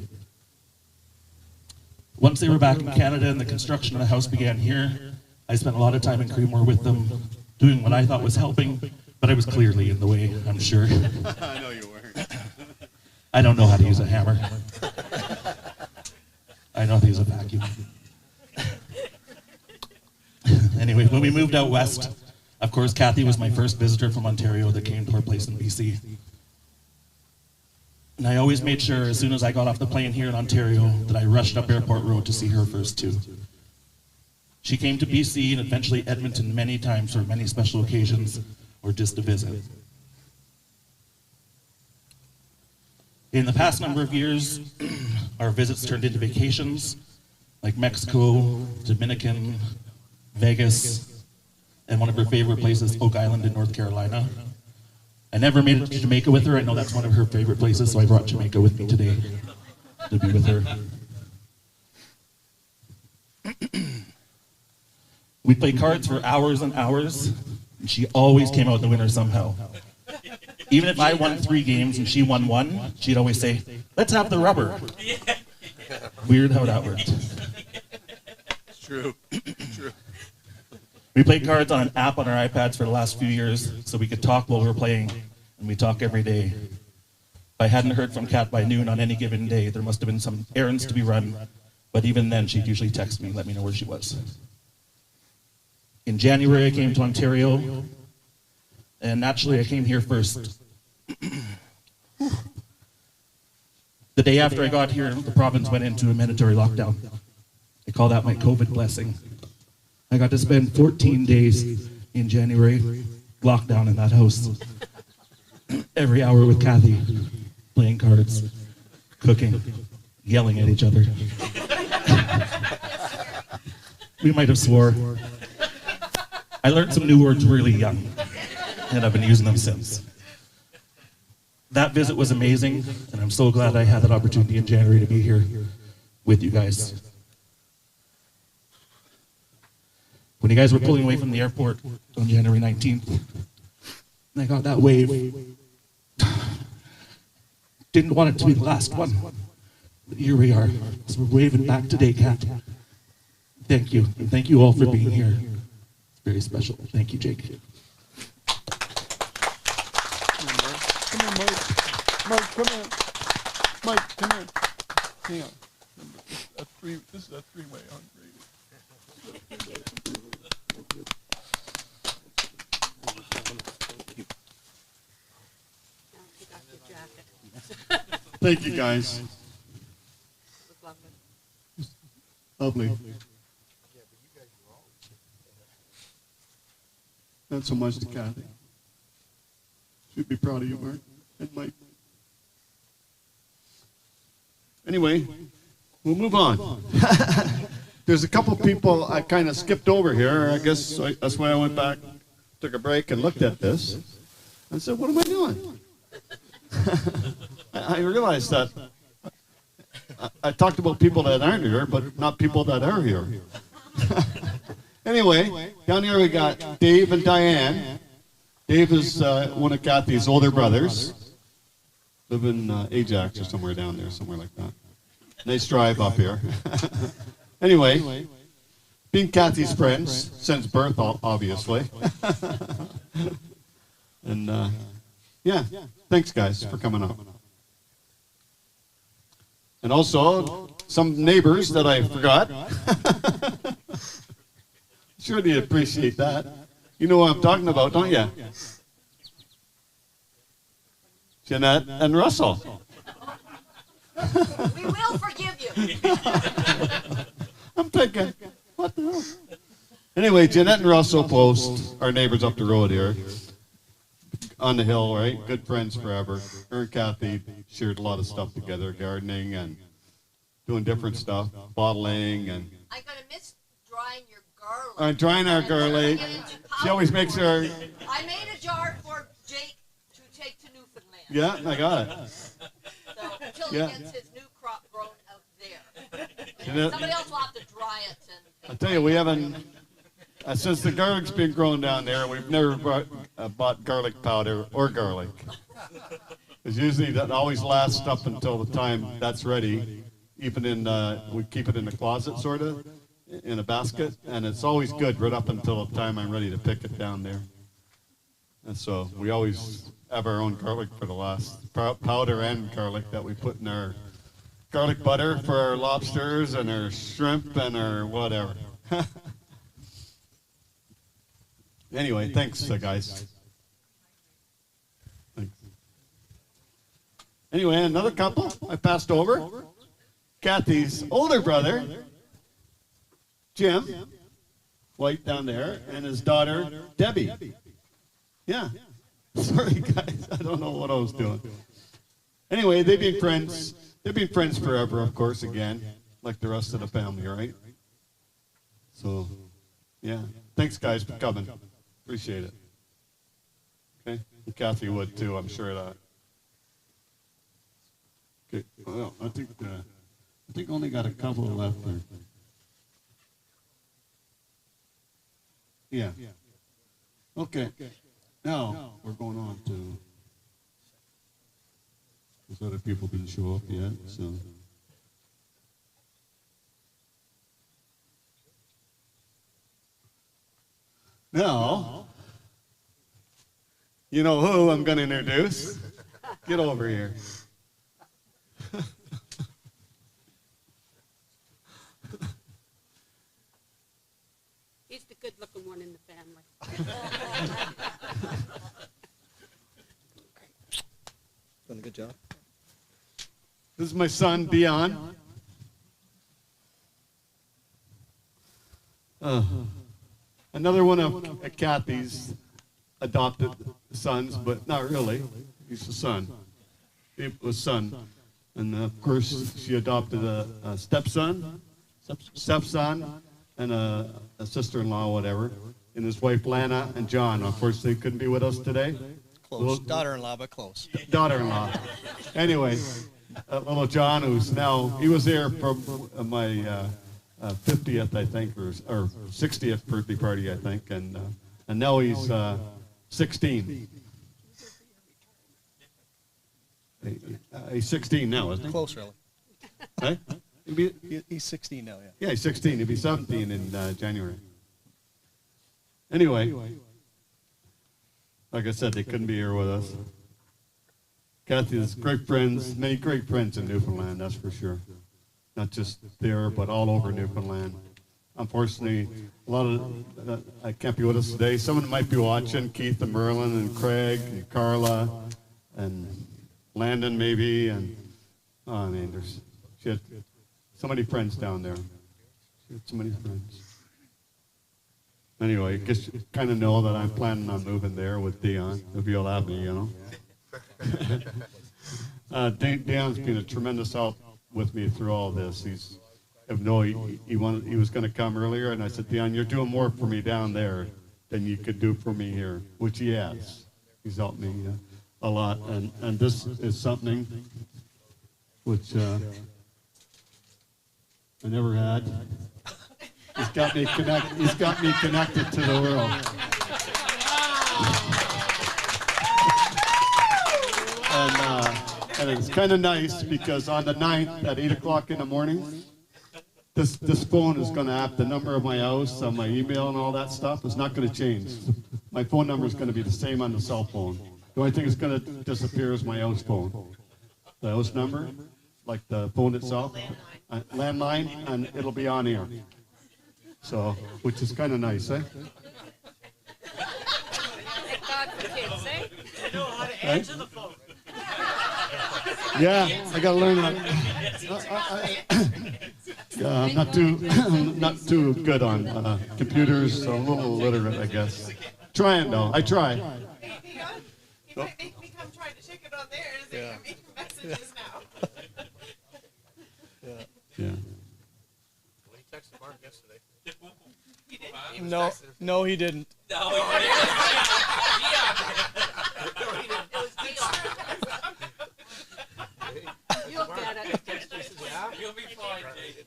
Once they were back in Canada and the construction of the house began here, I spent a lot of time in Creemore with them, doing what I thought was helping, but I was clearly in the way, I'm sure. I know you weren't. I don't know how to use a hammer. I know how to use a vacuum. Anyway, when we moved out west, of course, Kathy was my first visitor from Ontario that came to our place in BC. And I always made sure as soon as I got off the plane here in Ontario that I rushed up Airport Road to see her first too. She came to BC and eventually Edmonton many times for many special occasions or just to visit. In the past number of years, our visits turned into vacations like Mexico, Dominican, Vegas, and one of her favorite places, Oak Island in North Carolina. I never made it to Jamaica with her. I know that's one of her favorite places, so I brought Jamaica with me today to be with her. We played cards for hours and hours, and she always came out the winner somehow. Even if I won 3 games and she won 1, she'd always say, "Let's have the rubber." Weird how that worked. It's true. True. We played cards on an app on our iPads for the last few years so we could talk while we were playing, and we talk every day. If I hadn't heard from Kat by noon on any given day, there must have been some errands to be run, but even then she'd usually text me and let me know where she was. In January, I came to Ontario, and naturally I came here first. The day after I got here, the province went into a mandatory lockdown. I call that my COVID blessing. I got to spend 14 days in January locked down in that house. Every hour with Kathy, playing cards, cooking, yelling at each other. We might have swore. I learned some new words really young, and I've been using them since. That visit was amazing, and I'm so glad I had that opportunity in January to be here with you guys. When you guys were pulling away from the airport on January 19th, and I got that wave, didn't want it to be the last one, but here we are. So we're waving back today, Kat. Thank you, and thank you all for being here. It's very special. Thank you, Jake. Come on, Mike. Mike, come on. Mike, come on. Hang on. This is a three-way on Grady. Thank you, guys. Lovely. Not so much to Kathy. She'd be proud of you, Mark and Mike. Anyway, we'll move on. There's a couple people I kind of skipped over here. I guess that's why I went back, took a break, and looked at this. I said, what am I doing? I realized that I talked about people that aren't here, but not people that are here. Anyway, down here we got Dave and Diane. Dave is one of Kathy's older brothers. Live in Ajax or somewhere down there, somewhere like that. Nice drive up here. Anyway, being Kathy's friends since birth, obviously. And yeah, thanks guys for coming up. And also some neighbors that I forgot. Sure they appreciate that. You know what I'm talking about, don't you? Jeanette and Russell. We will forgive you. I'm thinking, what the hell? Anyway, Jeanette and Russell Post, our neighbors up the road here, on the hill, right? Good friends forever. Her and Kathy shared a lot of stuff together, gardening and doing different stuff, bottling and... I'm going to miss drying your garlic. Drying our garlic. She always makes her... I made a jar for Jake to take to Newfoundland. Yeah, I got it. So until he gets his new crop grown out there. Jeanette, Somebody else will have to dry it. I tell you, we haven't... since the garlic's been grown down there, we've never bought garlic powder or garlic. Because usually that always lasts up until the time that's ready. Even in, we keep it in the closet, sort of, in a basket. And it's always good right up until the time I'm ready to pick it down there. And so we always have our own garlic for the last, powder and garlic that we put in our garlic butter for our lobsters and our shrimp and our whatever. Anyway, thanks, guys. Thanks. Anyway, another couple I passed over. Kathy's older brother, Jim, white down there, and his daughter, Debbie. Yeah. Sorry, guys. I don't know what I was doing. Anyway, they've been friends. They've been friends forever, of course, again, like the rest of the family, right? So, yeah. Thanks, guys, for coming. Appreciate it. Okay? And Kathy would, too, I'm sure of that. Okay. Well, I think only got a couple left there. Yeah. Okay. Now, we're going on to, those other people didn't show up yet, so. Now, you know who I'm going to introduce? Get over here. He's the good-looking one in the family. Done a good job. This is my son, Dion. Another one of Kathy's adopted sons, but not really. He's a son. He was son. And of course, she adopted a stepson, and a sister-in-law, whatever, and his wife Lana and John. Unfortunately, couldn't be with us today. Close. Daughter-in-law, but close. Daughter-in-law. Anyway, little John, who's now, he was there for my 50th, I think, or 60th birthday party, I think, and now he's 16. He's 16 now, isn't he? Close, really. Right? He's 16 now, yeah. Yeah, he's 16. He'll be 17 in January. Anyway, like I said, they couldn't be here with us. Kathy has great friends, many great friends in Newfoundland, that's for sure. Not just there, but all over Newfoundland. Unfortunately, a lot of I can't be with us today. Someone might be watching, Keith and Merlin and Craig and Carla and Landon maybe, and I mean, she had so many friends down there. She had so many friends. Anyway, I guess you kind of know that I'm planning on moving there with Dion, if you'll have me, you know. Dion's been a tremendous help with me through all this. He was going to come earlier, and I said, Dion, you're doing more for me down there than you could do for me here, which he has. He's helped me a lot, and this is something which I never had. He's got me connected to the world. And it's kind of nice because on the 9th at 8 o'clock in the morning, this phone is going to have the number of my house, my email and all that stuff. It's not going to change. My phone number is going to be the same on the cell phone. The only thing that's going to disappear is my house phone. The house number, like the phone itself, landline, and it'll be on here. So, which is kind of nice, eh? Thank God for kids, eh? You know how to answer the phone. Yeah, I got to learn that. I'm not too good on computers, so I'm a little illiterate, I guess. Trying though, I try. He might make me come try to check it on theirs and you're making messages now. Yeah. Well, he texted Mark yesterday. No, he didn't. No, he didn't. You'll get it. You'll be fine, Jake.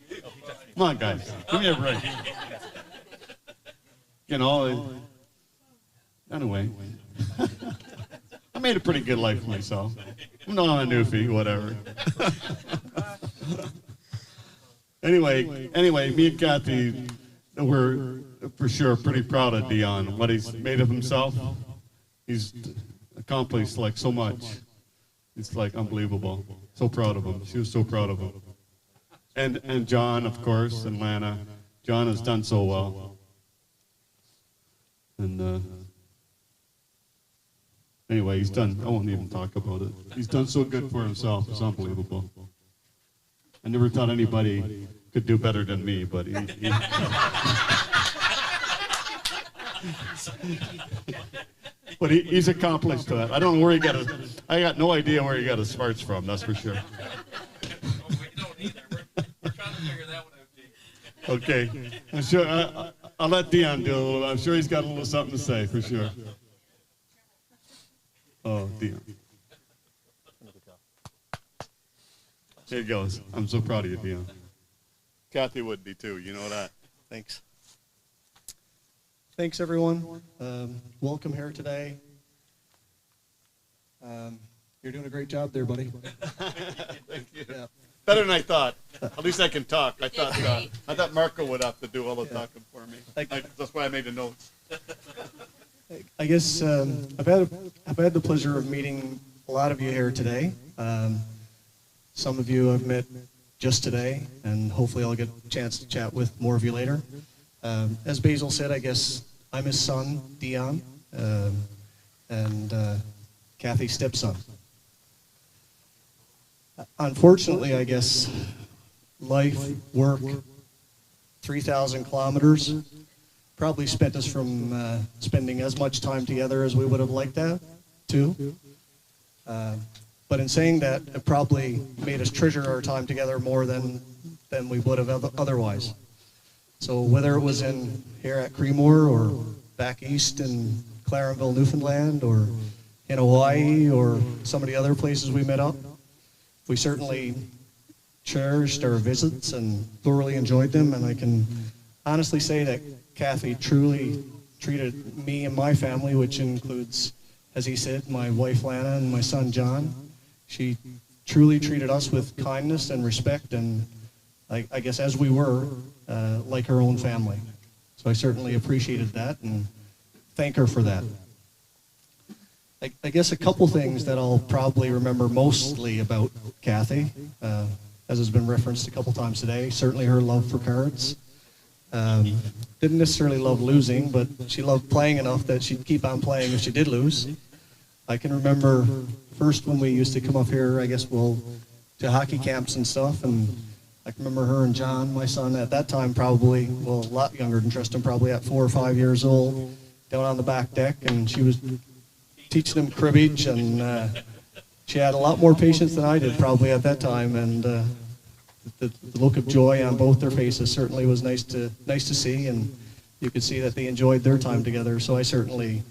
Come on, guys, give me a break. You know, anyway, I made a pretty good life for myself. I'm not on a newfie, whatever. Anyway, me and Kathy, we're for sure pretty proud of Dion, what he's made of himself. He's accomplished like so much. It's like unbelievable. So proud of him. She was so proud of him. And John, of course, and Lana. John has done so well. And Anyway, he's done, I won't even talk about it. He's done so good for himself, it's unbelievable. I never thought anybody could do better than me, but but he's accomplished that. I don't know where he got his, I got no idea where he got his smarts from, that's for sure. Okay, I'm sure, I'll let Dion do a little, I'm sure he's got a little something to say, for sure. Oh, Dion. There he goes. I'm so proud of you, Dion. Kathy would be too, you know that. Thanks. Thanks, everyone. Welcome here today. You're doing a great job there, buddy. Thank you. Yeah. Better than I thought. At least I can talk. I thought Marco would have to do all the talking for me. That's why I made the notes. I guess I've had the pleasure of meeting a lot of you here today. Some of you I've met just today, and hopefully I'll get a chance to chat with more of you later. As Basil said, I guess I'm his son, Dion, and Kathy's stepson. Unfortunately, I guess life, work, 3,000 kilometers probably spent us from spending as much time together as we would have liked that to. But in saying that, it probably made us treasure our time together more than we would have otherwise. So whether it was here at Creemore or back east in Clarenville, Newfoundland, or in Hawaii or some of the other places we met up, we certainly cherished our visits and thoroughly enjoyed them. And I can honestly say that Kathy truly treated me and my family, which includes, as he said, my wife Lana and my son John. She truly treated us with kindness and respect, and I guess as we were, like her own family. So I certainly appreciated that and thank her for that. I guess a couple things that I'll probably remember mostly about Kathy, as has been referenced a couple times today. Certainly her love for cards. Didn't necessarily love losing, but she loved playing enough that she'd keep on playing if she did lose. I can remember first when we used to come up here, I guess, to hockey camps and stuff, and I can remember her and John, my son, at that time probably, a lot younger than Tristan, probably at 4 or 5 years old, down on the back deck, and she was teaching them cribbage, and she had a lot more patience than I did probably at that time, and the look of joy on both their faces certainly was nice to see, and you could see that they enjoyed their time together. So I certainly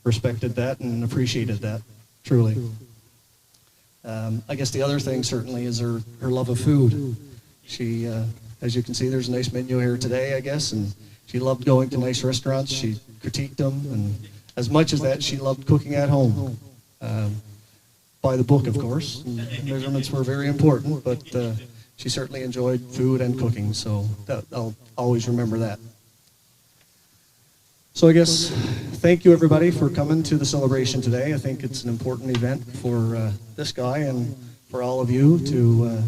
respected that and appreciated that, truly. I guess the other thing certainly is her love of food. She, as you can see, there's a nice menu here today, I guess, and she loved going to nice restaurants. She critiqued them, and as much as that, she loved cooking at home. By the book, of course. And measurements were very important, but she certainly enjoyed food and cooking, so I'll always remember that. So I guess thank you everybody for coming to the celebration today. I think it's an important event for this guy and for all of you to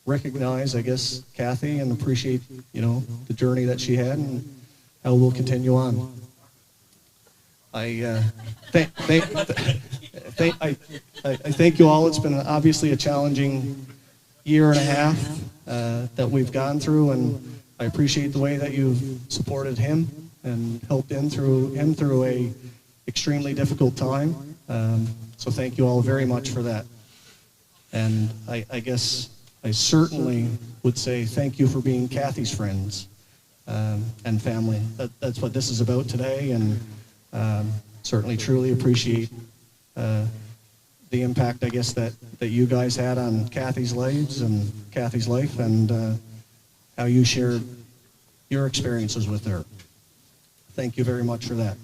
recognize, I guess, Kathy and appreciate, the journey that she had and how we'll continue on. I thank you all. It's been obviously a challenging year and a half that we've gone through, and I appreciate the way that you've supported him and helped him through a extremely difficult time. So thank you all very much for that. And I guess I certainly would say thank you for being Kathy's friends and family. That's what this is about today, and certainly truly appreciate the impact, I guess, that you guys had on Kathy's lives and Kathy's life, and how you shared your experiences with her. Thank you very much for that.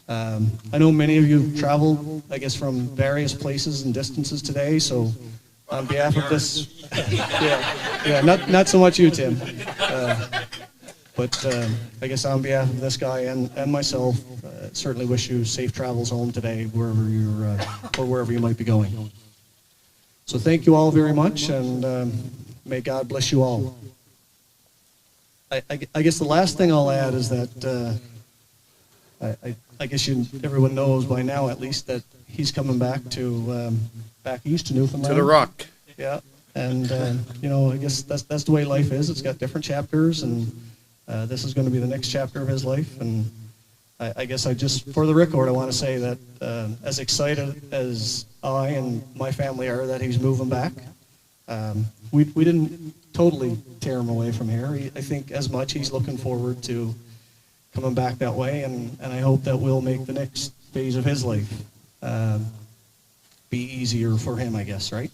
I know many of you have traveled, I guess, from various places and distances today, so on behalf of this, not so much you, Tim, but I guess on behalf of this guy and myself, certainly wish you safe travels home today, wherever you're or wherever you might be going. So thank you all very much, and may God bless you all. I guess the last thing I'll add is that I guess everyone knows by now at least that he's coming back back east to Newfoundland. To the Rock. Yeah, and I guess that's the way life is. It's got different chapters, and this is going to be the next chapter of his life. And I guess for the record, I want to say that as excited as I and my family are that he's moving back, we didn't totally tear him away from here. I think as much he's looking forward to coming back that way, and I hope that we'll make the next phase of his life be easier for him, I guess, right?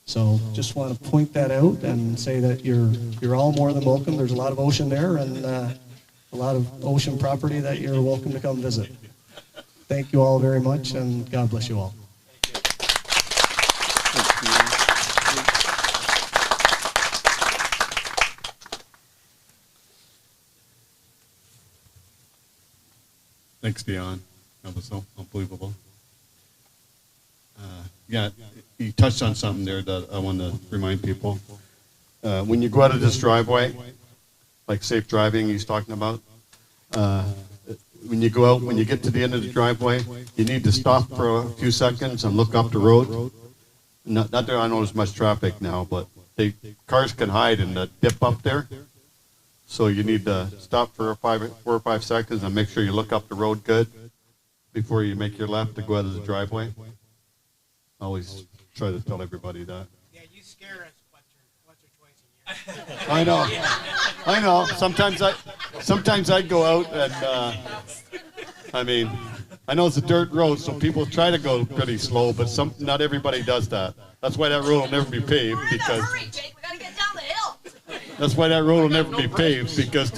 So just want to point that out and say that you're all more than welcome. There's a lot of ocean there, and a lot of ocean property that you're welcome to come visit. Thank you all very much, and God bless you all. Thanks, Dion. That was so unbelievable. Yeah, you touched on something there that I want to remind people. When you go out of this driveway, like safe driving he's talking about, when you go out, when you get to the end of the driveway, you need to stop for a few seconds and look up the road. Not that I know there's much traffic now, but cars can hide in the dip up there. So you need to stop for 4 or 5 seconds and make sure you look up the road good before you make your left to go out of the driveway. I always try to tell everybody that. Yeah, you scare us once or twice a year. I know. Sometimes I go out and I know it's a dirt road, so people try to go pretty slow, but not everybody does that. That's why that road will never be paved because. Hurry, Jake, we gotta get down the hill. That's why that road will never be paved because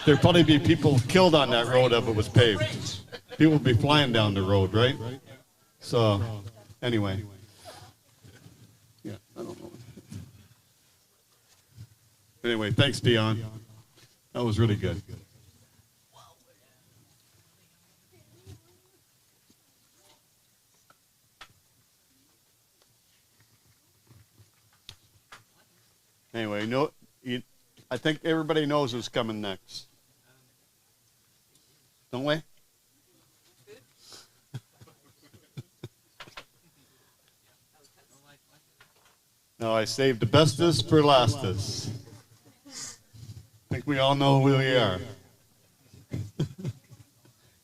there'd probably be people killed on that road if it was paved. People would be flying down the road, right? So, anyway. Yeah, I don't know. Anyway, thanks, Dion. That was really good. Anyway, I think everybody knows who's coming next. Don't we? No, I saved the bestest for lastest. I think we all know who we are.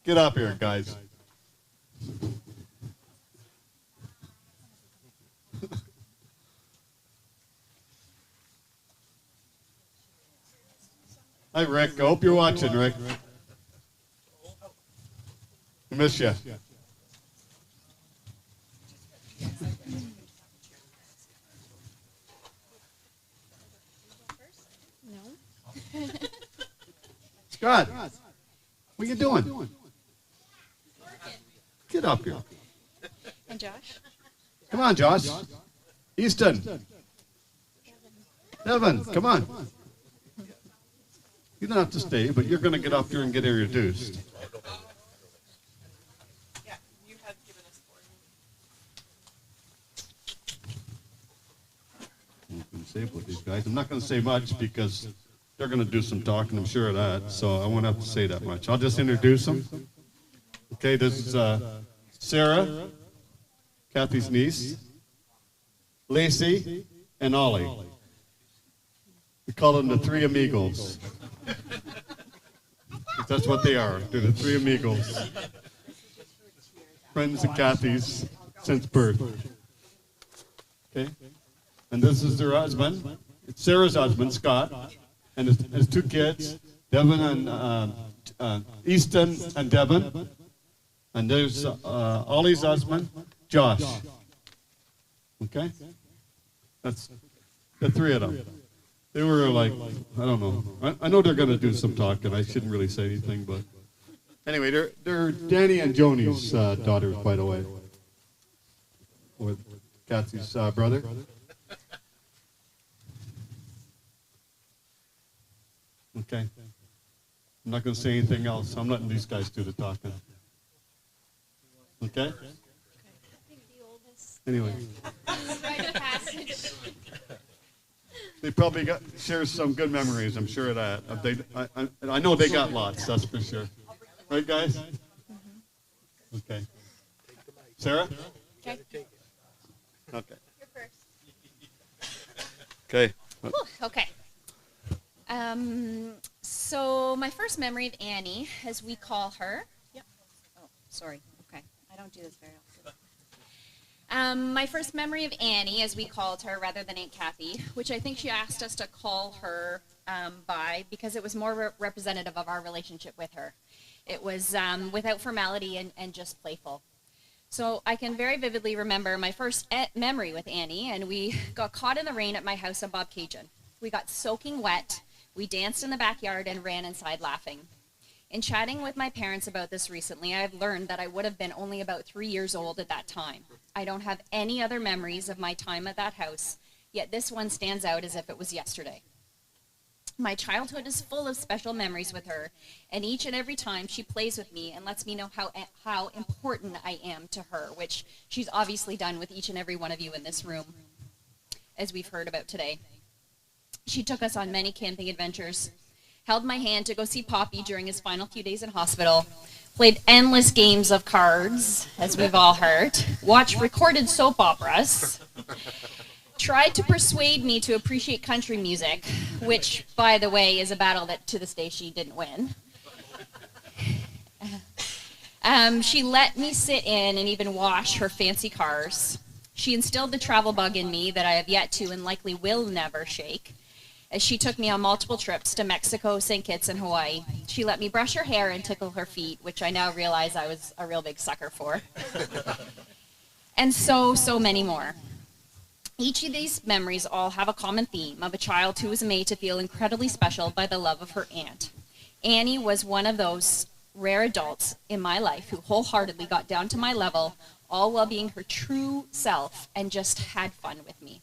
Get up here, guys. Hi, Rick. I hope you're watching, Rick. I miss you. No. Scott, what are you doing? Get up here. And Josh? Come on, Josh. Easton. Devin, come on. You don't have to stay, but you're going to get up here and get introduced. Yeah, you had given us 4. I'm going to say with these guys. I'm not going to say much because they're going to do some talking, I'm sure of that, so I won't have to say that much. I'll just introduce them. Okay, this is Sarah, Kathy's niece, Lacey, and Ollie. We call them the Three Amigos. That's what they are. They're the Three Amigos. Friends of Kathy's since birth. Okay? And this is their husband. It's Sarah's husband, Scott, and his 2 kids, Devin and Easton and Devin. And there's Ollie's husband, Josh. Okay? That's the 3 of them. They were like, I don't know. I know they're going to do some talking. I shouldn't really say anything, but anyway, they're Danny and Joni's daughters, by the way, with Kathy's brother. Okay. I'm not going to say anything else. I'm letting these guys do the talking. Okay? Anyway. They probably share some good memories, I'm sure of that. I know they got lots, that's for sure. Right, guys? Okay. Sarah? Okay. Okay. You're first. Okay. Whew, okay. So my first memory of Annie, as we call her. Yep. Oh, sorry. Okay. I don't do this very often. My first memory of Annie, as we called her, rather than Aunt Kathy, which I think she asked us to call her by because it was more representative of our relationship with her. It was without formality and just playful. So I can very vividly remember my first memory with Annie, and we got caught in the rain at my house on Bob Cajun. We got soaking wet, we danced in the backyard and ran inside laughing. In chatting with my parents about this recently, I've learned that I would have been only about 3 years old at that time. I don't have any other memories of my time at that house, yet this one stands out as if it was yesterday. My childhood is full of special memories with her, and each and every time she plays with me and lets me know how important I am to her, which she's obviously done with each and every one of you in this room, as we've heard about today. She took us on many camping adventures, held my hand to go see Poppy during his final few days in hospital, played endless games of cards, as we've all heard, watched recorded soap operas, tried to persuade me to appreciate country music, which, by the way, is a battle that to this day she didn't win. She let me sit in and even wash her fancy cars. She instilled the travel bug in me that I have yet to and likely will never shake, as she took me on multiple trips to Mexico, St. Kitts, and Hawaii. She let me brush her hair and tickle her feet, which I now realize I was a real big sucker for. And so many more. Each of these memories all have a common theme of a child who was made to feel incredibly special by the love of her aunt. Annie was one of those rare adults in my life who wholeheartedly got down to my level, all while being her true self and just had fun with me.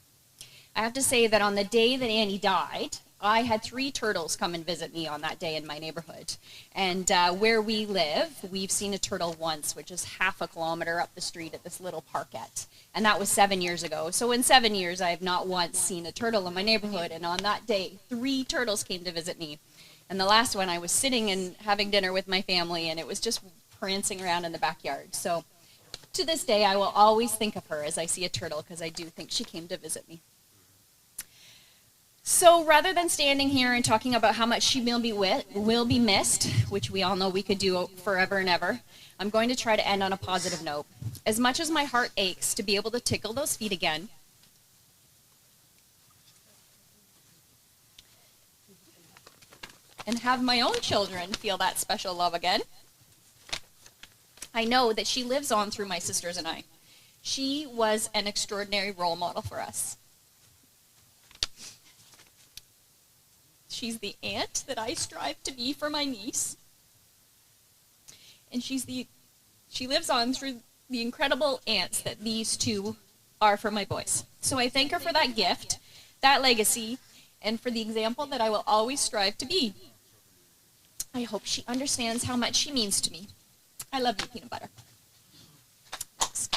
I have to say that on the day that Annie died, I had 3 turtles come and visit me on that day in my neighborhood. And where we live, we've seen a turtle once, which is half a kilometer up the street at this little parkette. And that was 7 years ago. So in 7 years, I have not once seen a turtle in my neighborhood. And on that day, 3 turtles came to visit me. And the last one, I was sitting and having dinner with my family, and it was just prancing around in the backyard. So to this day, I will always think of her as I see a turtle, because I do think she came to visit me. So rather than standing here and talking about how much she will be missed, which we all know we could do forever and ever, I'm going to try to end on a positive note. As much as my heart aches to be able to tickle those feet again, and have my own children feel that special love again, I know that she lives on through my sisters and I. She was an extraordinary role model for us. She's the aunt that I strive to be for my niece. And she lives on through the incredible aunts that these 2 are for my boys. So I thank her for that gift, that legacy, and for the example that I will always strive to be. I hope she understands how much she means to me. I love you, Peanut Butter. Thanks.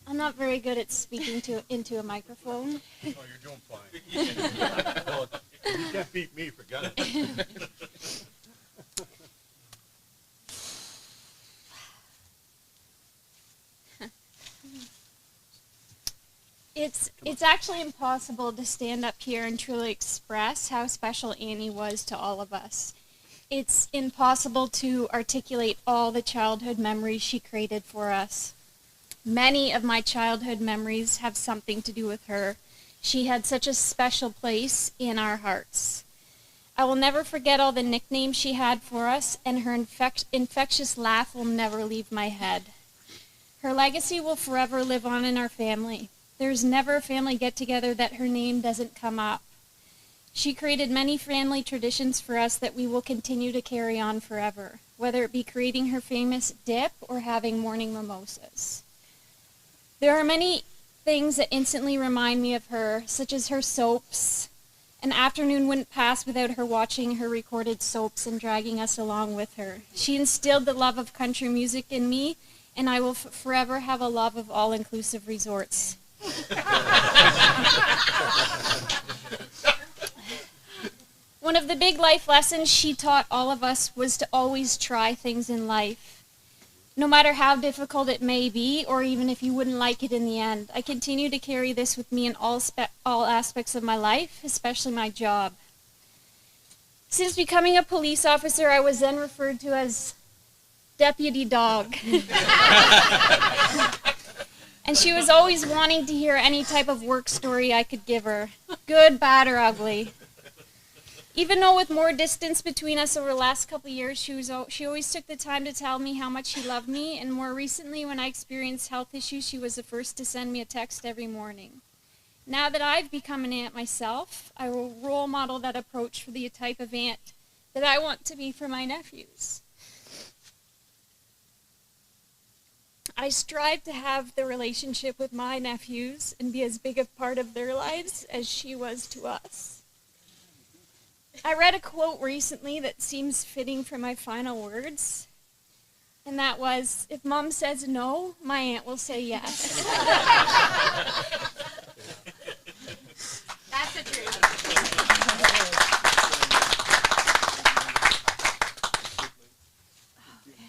I'm not very good at speaking into a microphone. Oh, you're doing fine. You can't beat me, forget it. It's actually impossible to stand up here and truly express how special Annie was to all of us. It's impossible to articulate all the childhood memories she created for us. Many of my childhood memories have something to do with her. She had such a special place in our hearts. I will never forget all the nicknames she had for us, and her infectious laugh will never leave my head. Her legacy will forever live on in our family. There's never a family get-together that her name doesn't come up. She created many family traditions for us that we will continue to carry on forever, whether it be creating her famous dip or having morning mimosas. There are many things that instantly remind me of her, such as her soaps. An afternoon wouldn't pass without her watching her recorded soaps and dragging us along with her. She instilled the love of country music in me, and I will forever have a love of all-inclusive resorts. One of the big life lessons she taught all of us was to always try things in life. No matter how difficult it may be, or even if you wouldn't like it in the end, I continue to carry this with me in all aspects of my life, especially my job. Since becoming a police officer, I was then referred to as Deputy Dog. And she was always wanting to hear any type of work story I could give her, good, bad, or ugly. Even though with more distance between us over the last couple of years, she always took the time to tell me how much she loved me, and more recently, when I experienced health issues, she was the first to send me a text every morning. Now that I've become an aunt myself, I will role model that approach for the type of aunt that I want to be for my nephews. I strive to have the relationship with my nephews and be as big a part of their lives as she was to us. I read a quote recently that seems fitting for my final words, and that was, if Mom says no, my aunt will say yes. That's the truth. Okay.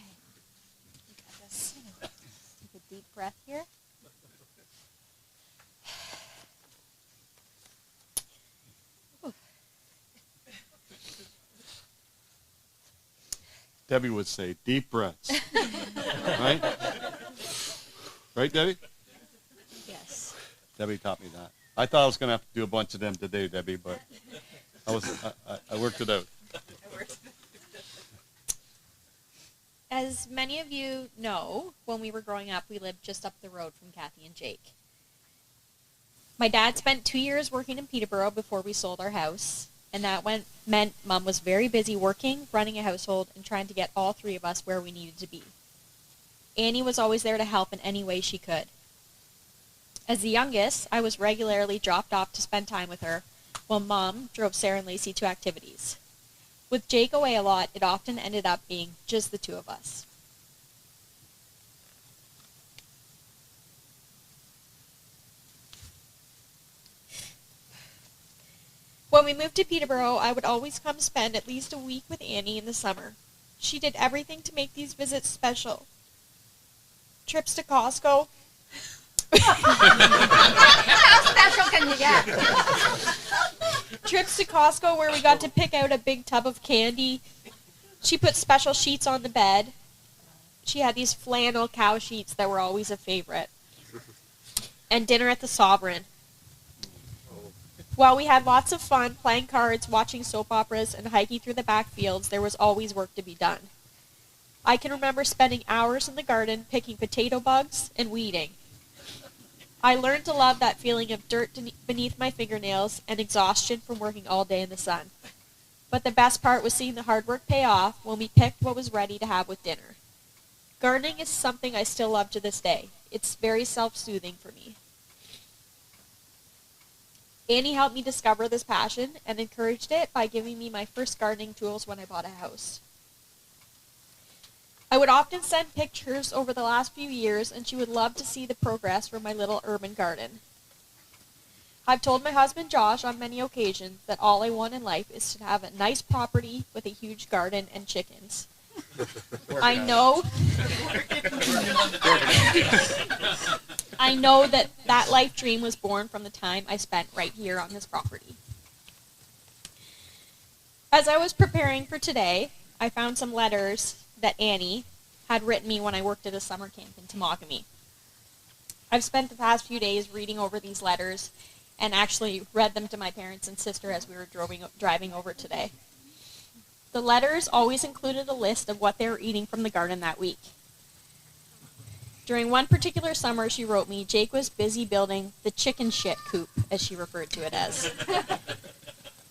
Let's take a deep breath here. Debbie would say, deep breaths. Right? Right, Debbie? Yes. Debbie taught me that. I thought I was going to have to do a bunch of them today, Debbie, but I worked it out. As many of you know, when we were growing up, we lived just up the road from Kathy and Jake. My dad spent 2 years working in Peterborough before we sold our house, and that meant Mom was very busy working, running a household, and trying to get all three of us where we needed to be. Annie was always there to help in any way she could. As the youngest, I was regularly dropped off to spend time with her, while Mom drove Sarah and Lacey to activities. With Jake away a lot, it often ended up being just the two of us. When we moved to Peterborough, I would always come spend at least a week with Annie in the summer. She did everything to make these visits special. Trips to Costco. How special can you get? Trips to Costco where we got to pick out a big tub of candy. She put special sheets on the bed. She had these flannel cow sheets that were always a favorite. And dinner at the Sovereign. While we had lots of fun playing cards, watching soap operas, and hiking through the back fields, there was always work to be done. I can remember spending hours in the garden picking potato bugs and weeding. I learned to love that feeling of dirt beneath my fingernails and exhaustion from working all day in the sun. But the best part was seeing the hard work pay off when we picked what was ready to have with dinner. Gardening is something I still love to this day. It's very self-soothing for me. Annie helped me discover this passion and encouraged it by giving me my first gardening tools when I bought a house. I would often send pictures over the last few years, and she would love to see the progress from my little urban garden. I've told my husband Josh on many occasions that all I want in life is to have a nice property with a huge garden and chickens. I know that life dream was born from the time I spent right here on this property. As I was preparing for today, I found some letters that Annie had written me when I worked at a summer camp in Temagami. I've spent the past few days reading over these letters and actually read them to my parents and sister as we were driving over today. The letters always included a list of what they were eating from the garden that week. During one particular summer, she wrote me, Jake was busy building the chicken shit coop, as she referred to it as.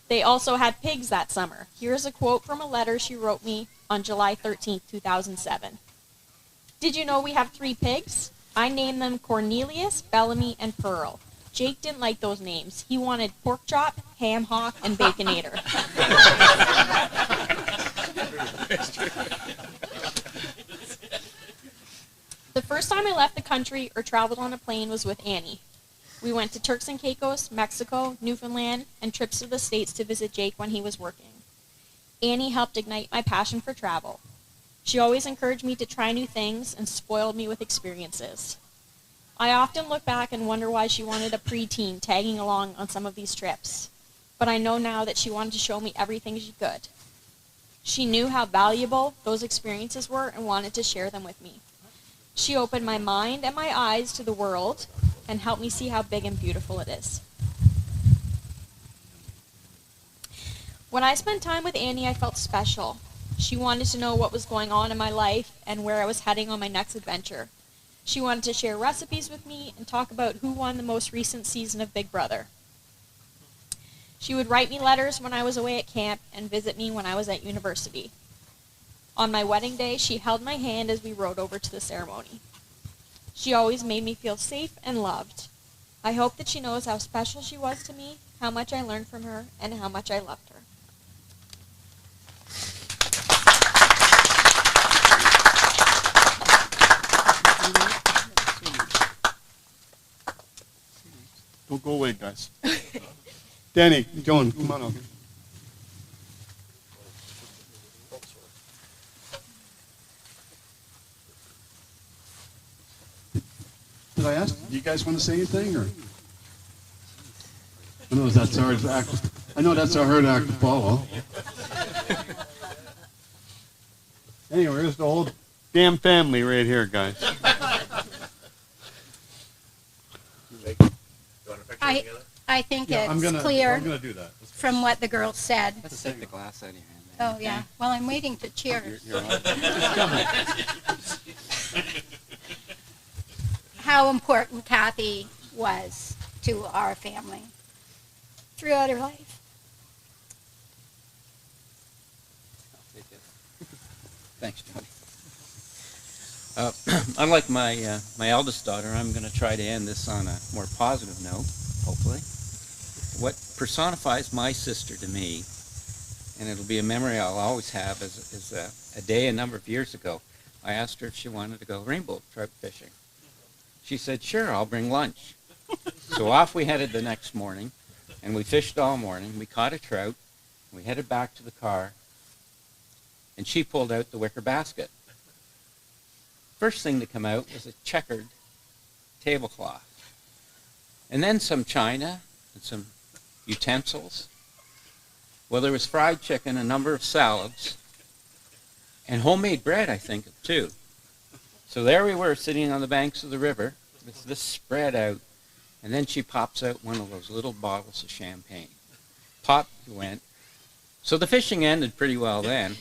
They also had pigs that summer. Here's a quote from a letter she wrote me on July 13th, 2007. Did you know we have 3 pigs? I named them Cornelius, Bellamy, and Pearl. Jake didn't like those names. He wanted Pork Chop, Ham Hock, and Baconator. The first time I left the country or traveled on a plane was with Annie. We went to Turks and Caicos, Mexico, Newfoundland, and trips to the States to visit Jake when he was working. Annie helped ignite my passion for travel. She always encouraged me to try new things and spoiled me with experiences. I often look back and wonder why she wanted a preteen tagging along on some of these trips. But I know now that she wanted to show me everything she could. She knew how valuable those experiences were and wanted to share them with me. She opened my mind and my eyes to the world and helped me see how big and beautiful it is. When I spent time with Annie, I felt special. She wanted to know what was going on in my life and where I was heading on my next adventure. She wanted to share recipes with me and talk about who won the most recent season of Big Brother. She would write me letters when I was away at camp and visit me when I was at university. On my wedding day, she held my hand as we rode over to the ceremony. She always made me feel safe and loved. I hope that she knows how special she was to me, how much I learned from her, and how much I loved her. Don't go away, guys. Danny, Joan, come on over. Did I ask? Do you guys want to say anything, or? I know that's hard to act. I know that's a hard act to follow. Anyway, here's the whole damn family right here, guys. I think Yeah, I'm it's gonna- clear I'm gonna do that. from what the girl said. Let's take the glass out of your hand. Oh, yeah. Well, I'm waiting to cheers. How important Kathy was to our family throughout her life. Thanks, Jody. Unlike my eldest daughter, I'm going to try to end this on a more positive note, hopefully. What personifies my sister to me, and it'll be a memory I'll always have, is a day a number of years ago. I asked her if she wanted to go rainbow trout fishing. She said, sure, I'll bring lunch. So off we headed the next morning, and we fished all morning. We caught a trout. We headed back to the car, and she pulled out the wicker basket. First thing to come out was a checkered tablecloth. And then some china and some utensils. Well, there was fried chicken, a number of salads, and homemade bread, I think, too. So there we were sitting on the banks of the river with this spread out, and then she pops out one of those little bottles of champagne. Pop went. So the fishing ended pretty well then.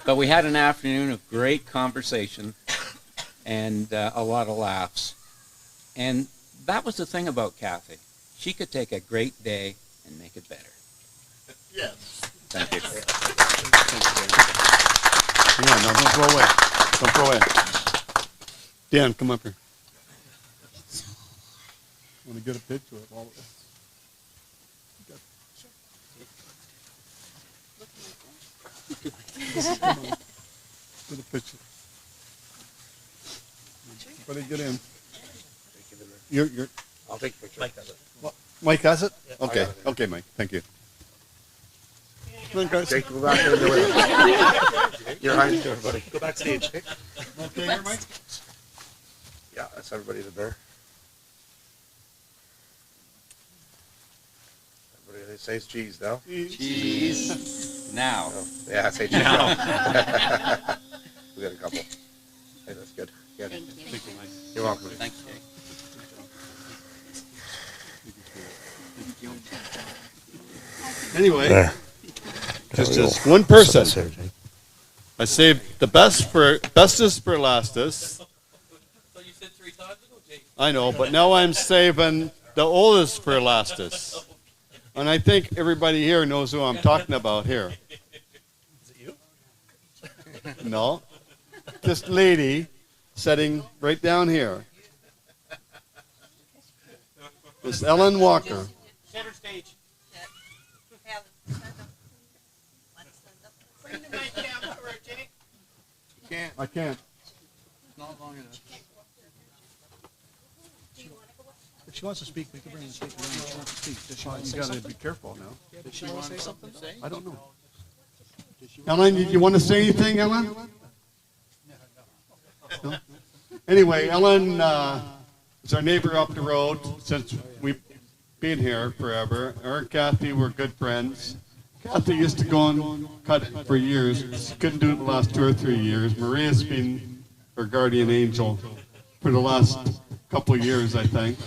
But we had an afternoon of great conversation and a lot of laughs. And that was the thing about Kathy. She could take a great day and make it better. Yes. Thank you. Yeah, no, don't throw away. Don't throw away. Dan, come up here. Want to get a picture of all of this? Come on. Get a picture. Everybody get in. You're. I'll take a picture. Mike does it. Mike has it? Yeah. Okay. I got it. Okay, Mike. Thank you. Come on, guys. Jake, go back there and do it. You're hiding to everybody. Go backstage. Okay here, Mike? Yeah, that's everybody to bear. Everybody they say cheese now. Cheese. Now. Oh, yeah, say cheese Now. now. We got a couple. Hey, that's good. Good. Thank you. You're welcome. Thanks, Jake. Anyway, There. just There we as go. one person, So that's there, Jake. I saved the bestest for lastest. So you said 3 times ago, Jake. I know, but now I'm saving the oldest for lastest. And I think everybody here knows who I'm talking about here. Is it you? No, this lady sitting right down here. Miss Ellen Walker. Center stage. Bring the mic down to her, Jake. I can't. Not long enough. she wants to speak, we can bring her and speak. She wants to speak. Does she want to You say gotta something? be careful now. Does she want to say something? I don't know. Ellen, did you want to say anything, Ellen? No? Anyway, Ellen is our neighbor up the road since we've been here forever. Her and Kathy were good friends. Kathy used to go and cut for years. She couldn't do it the last 2 or 3 years. Maria's been her guardian angel for the last couple of years, I think.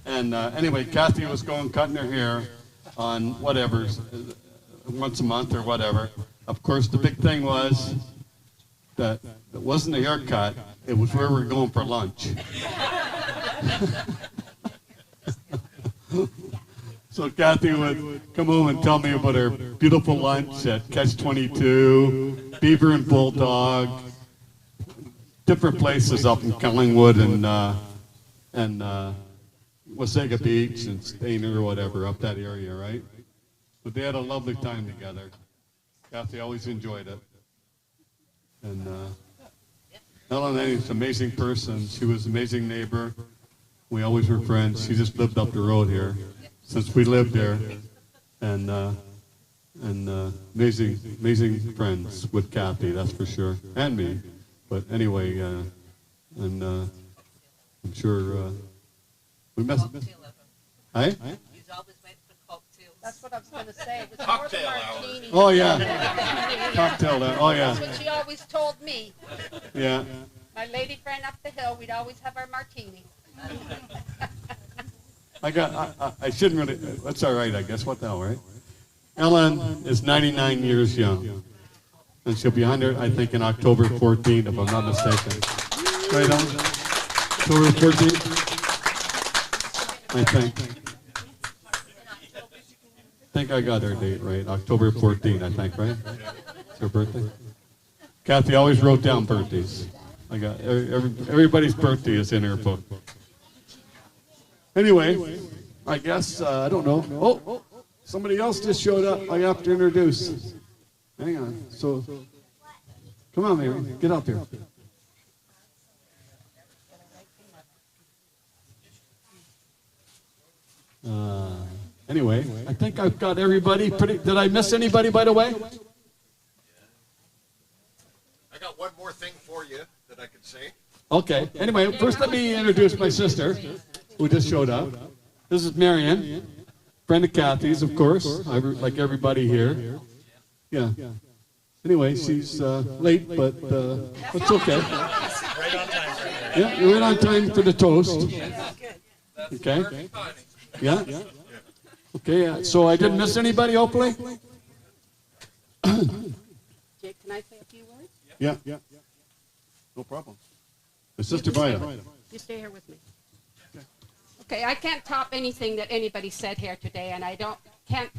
And anyway, Kathy was going cutting her hair on whatever, once a month or whatever. Of course, the big thing was that it wasn't a haircut, it was where we were going for lunch. So Kathy would come home and tell me about her beautiful lunch at Catch 22, Beaver and Bulldog, different places up in Collingwood and Wasaga Beach and Stainer or whatever, up that area, right? But they had a lovely time together. Kathy always enjoyed it. And Ellen is an amazing person. She was an amazing neighbor. We always were friends. She just lived up the road here since we lived there. And amazing friends with Kathy, that's for sure, and me. But anyway, I'm sure we missed. Hey? That's what I was going to say. It was more the martini. Oh yeah, cocktail hour. Oh yeah. That's what she always told me. Yeah. My lady friend up the hill, we'd always have our martini. I shouldn't really. That's all right, I guess. What the hell, right? Ellen is 99 years young, and she'll be 100, I think, in October 14th, if I'm not mistaken. Right, Ellen? October 14th, I think. I think I got her date right. October 14th, I think, right? It's her birthday. Kathy always wrote down birthdays. I got everybody's birthday is in her book. Anyway, I guess I don't know. Oh, somebody else just showed up. I have to introduce. Hang on. So, come on, Mary, get up here. Anyway, I think I've got everybody pretty. Did I miss anybody, by the way? I got one more thing for you that I could say. Okay. Anyway, first let me introduce my sister, who just showed up. This is Marion, friend of Kathy's, of course, like everybody here. Yeah. Anyway, she's late, but it's okay. Yeah, you're right on time for the toast. Okay. Yeah. Okay. So I didn't miss anybody, hopefully. Jake, can I say a few words? Yeah. No problem. My sister Vida. You stay here with me. Okay, I can't top anything that anybody said here today, and can't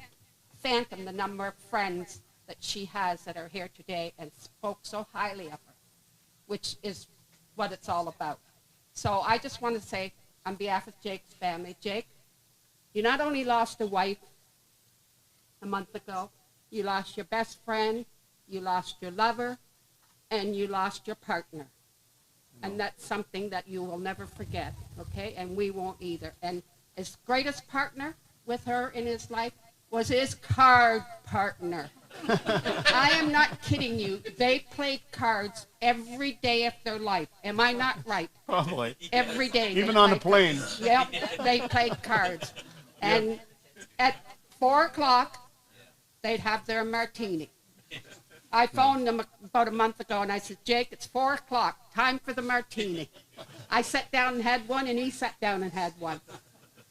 fathom the number of friends that she has that are here today and spoke so highly of her, which is what it's all about. So I just want to say, on behalf of Jake's family, Jake, you not only lost a wife a month ago, you lost your best friend, you lost your lover, and you lost your partner. And that's something that you will never forget, okay? And we won't either. And his greatest partner with her in his life was his card partner. I am not kidding you. They played cards every day of their life. Am I not right? Probably. Every day. Even on the plane. Yep, they played cards. And at 4 o'clock, they'd have their martini. I phoned them about a month ago, and I said, Jake, it's 4 o'clock, time for the martini. I sat down and had one, and he sat down and had one.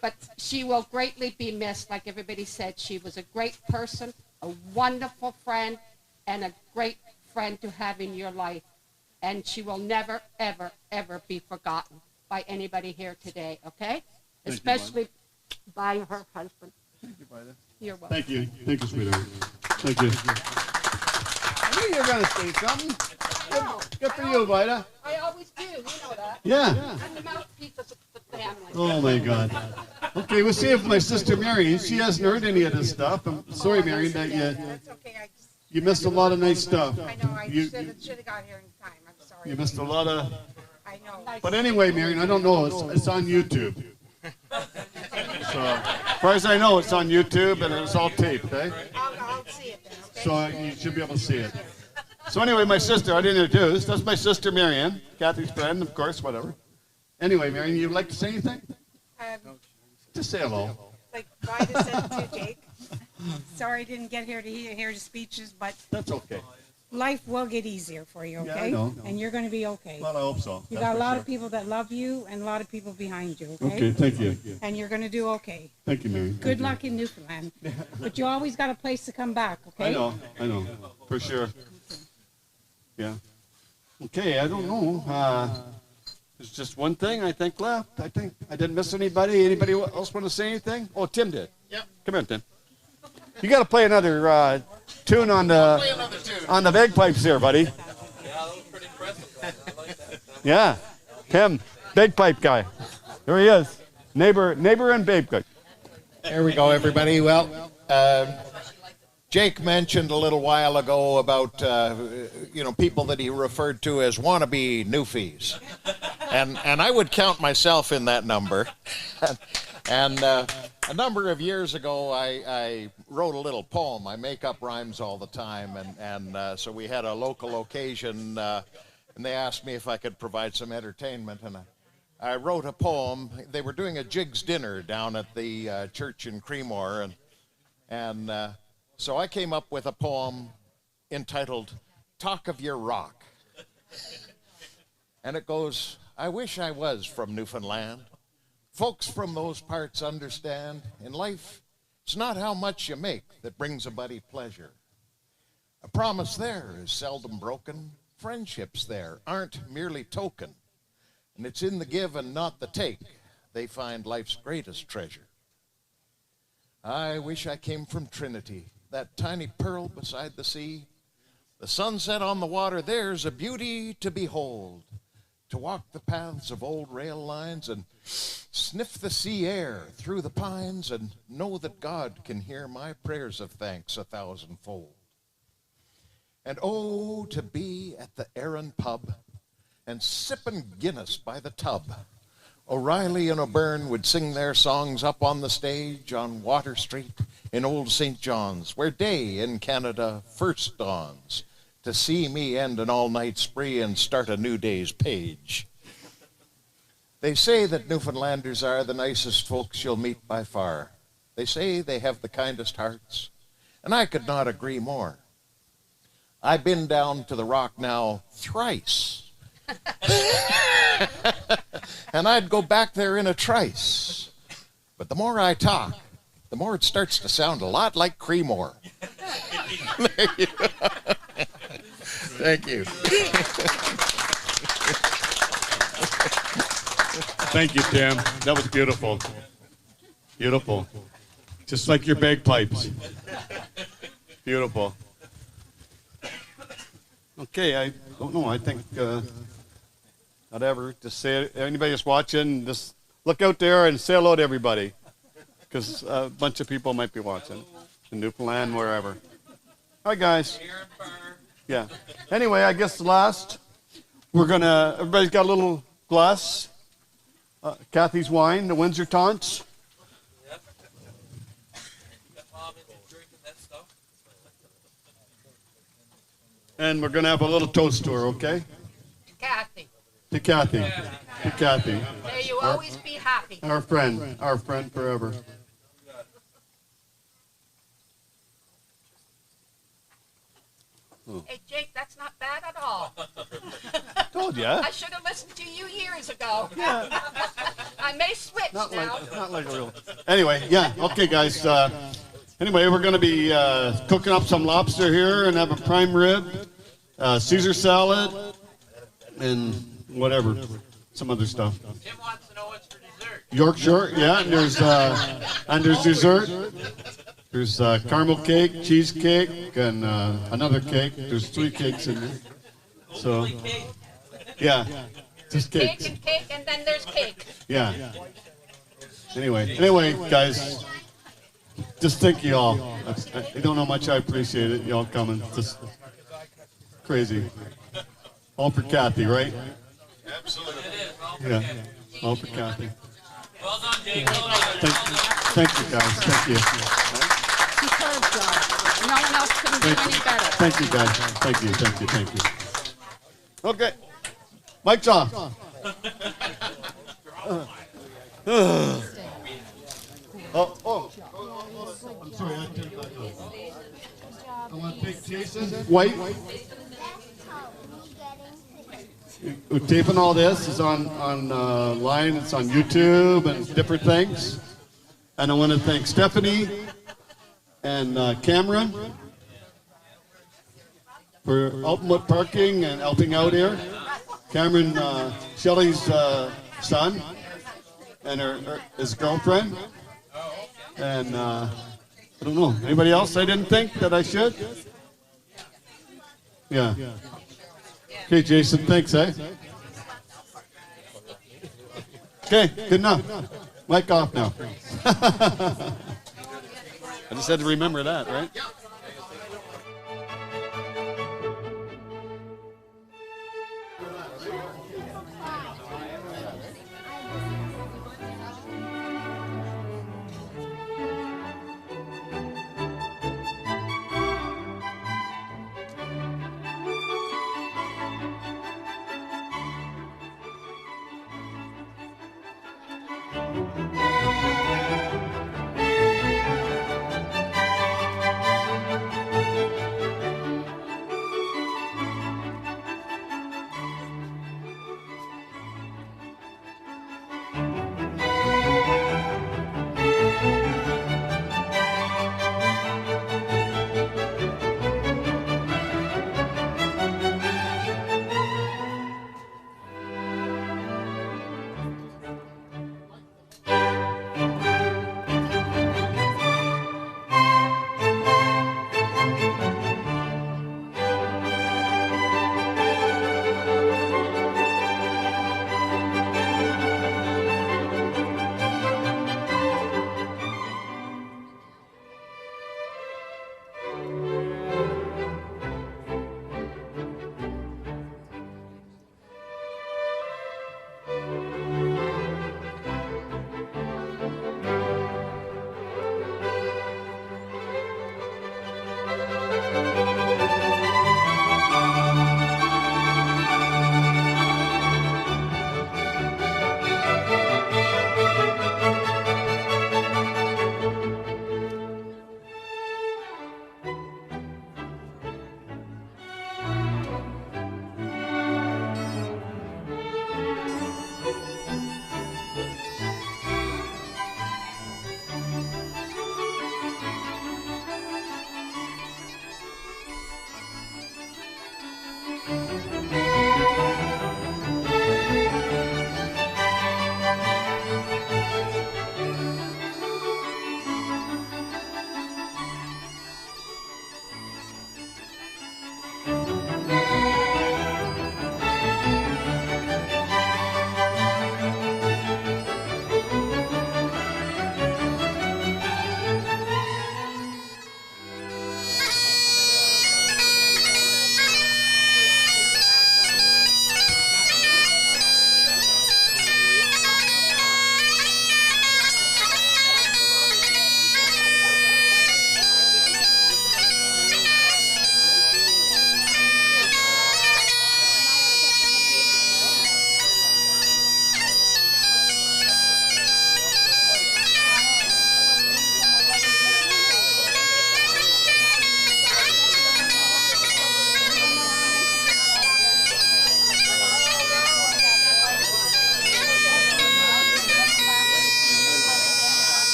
But she will greatly be missed, like everybody said. She was a great person, a wonderful friend, and a great friend to have in your life. And she will never, ever, ever be forgotten by anybody here today, okay? Especially by her husband. Thank you, Vida. You're welcome. Thank you. Thank you, sweetheart. Thank you. I knew you were going to say something. Good for you, Vida. I always do, you know that. Yeah. I'm the mouthpiece of the family. Oh my God. Okay, we'll see if my sister Marion, she hasn't heard any of this stuff. I'm sorry, Marion, that That's okay. you missed a lot of nice stuff. I know. I You- should have got here in time. I'm sorry. You missed a lot of. I know. But anyway, Marion, I don't know. It's on YouTube. So, as far as I know, it's on YouTube and it's all taped, eh? I'll see it then. Okay? So you should be able to see it. So anyway, my sister, I didn't introduce. That's my sister, Marianne, Kathy's friend, of course, whatever. Anyway, Marianne, you'd like to say anything? Just say hello. Like Vida said to Jake. Sorry I didn't get here to hear the speeches, but That's okay. life will get easier for you, Yeah, okay? I know. And you're going to be okay. Well, I hope so. You That's got a for lot sure. of people that love you and a lot of people behind you, okay? Okay, thank you. And you're going to do okay. Thank you, Marion. Good luck in Newfoundland. But you always got a place to come back, okay? I know, for sure. Yeah. Okay, I don't know. There's just one thing I think left. I think I didn't miss anybody. Anybody else want to say anything? Oh, Tim did. Yep. Come here, Tim. You got to play another tune on the bagpipes here, buddy. Yeah, that was pretty impressive. I like that. Yeah, Tim, bagpipe guy. There he is. Neighbor and bagpipe. There we go, everybody. Well, Jake mentioned a little while ago about people that he referred to as wannabe newfies, and I would count myself in that number. And a number of years ago, I wrote a little poem. I make up rhymes all the time, and so we had a local occasion, and they asked me if I could provide some entertainment, and I wrote a poem. They were doing a Jig's dinner down at the church in Creemore, and so I came up with a poem entitled "Talk of Your Rock," and it goes, "I wish I was from Newfoundland. Folks from those parts understand, in life, it's not how much you make that brings a buddy pleasure. A promise there is seldom broken. Friendships there aren't merely token. And it's in the give and not the take they find life's greatest treasure. I wish I came from Trinity, that tiny pearl beside the sea. The sunset on the water there's a beauty to behold. To walk the paths of old rail lines and sniff the sea air through the pines and know that God can hear my prayers of thanks 1,000-fold. And oh, to be at the Erin pub and sipping Guinness by the tub. O'Reilly and O'Byrne would sing their songs up on the stage on Water Street in Old St. John's, where day in Canada first dawns, to see me end an all-night spree and start a new day's page. They say that Newfoundlanders are the nicest folks you'll meet by far. They say they have the kindest hearts, and I could not agree more. I've been down to the Rock now thrice, and I'd go back there in a trice. But the more I talk, the more it starts to sound a lot like Creemore. There you go. Thank you. Thank you, Tim. That was beautiful. Beautiful. Just like your bagpipes. Beautiful. Okay, I don't know. I think, whatever. Just say it. Anybody that's watching, just look out there and say hello to everybody. Because a bunch of people might be watching in Newfoundland, wherever. Hi, guys. Yeah. Anyway, I guess the last, everybody's got a little glass. Kathy's wine, the Windsor Taunts. And we're going to have a little toast to her, okay? Kathy. To Kathy. To Kathy. May you always be happy. Our friend forever. Hey, Jake, that's not bad at all. Told ya. I should have listened to you years ago. I may switch now. Not like a real. Anyway, yeah. Okay, guys. Anyway, we're going to be cooking up some lobster here and have a prime rib, Caesar salad, and whatever, some other stuff. Tim wants to know what's for dessert. Yorkshire, yeah. And there's dessert. There's caramel cake, cheesecake, and another cake. There's 3 cakes in there. So, yeah, just cakes. Cake and cake, and then there's cake. Yeah. Anyway, guys, just thank you all. You don't know how much I appreciate it. Y'all coming, just crazy. All for Kathy, right? Absolutely. Yeah. All for Kathy. Well done, Jake. Well done. Thank you, guys. Thank you. Superb job. No one else couldn't do any better. Thank you, guys. Thank you. Okay. Mike's off. Oh. I'm sorry, I turned it back on. I want to thank Jason White. We're taping all this. It's on line. It's on YouTube and different things. And I want to thank Stephanie and Cameron for Ultimate Parking and helping out here. Cameron, Shelley's son, and his girlfriend. And I don't know, anybody else I didn't think that I should? Yeah. Okay, Jason, thanks, eh? Okay, good enough. Mic off now. I just had to remember that, right?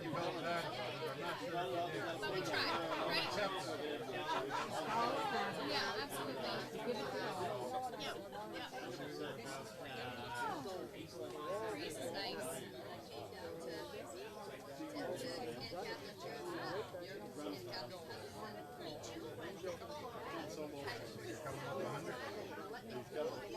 you felt that. I'm not sure. But we tried, right? Yeah, absolutely. Give it to us. Yeah, yeah. Grace is nice. Let me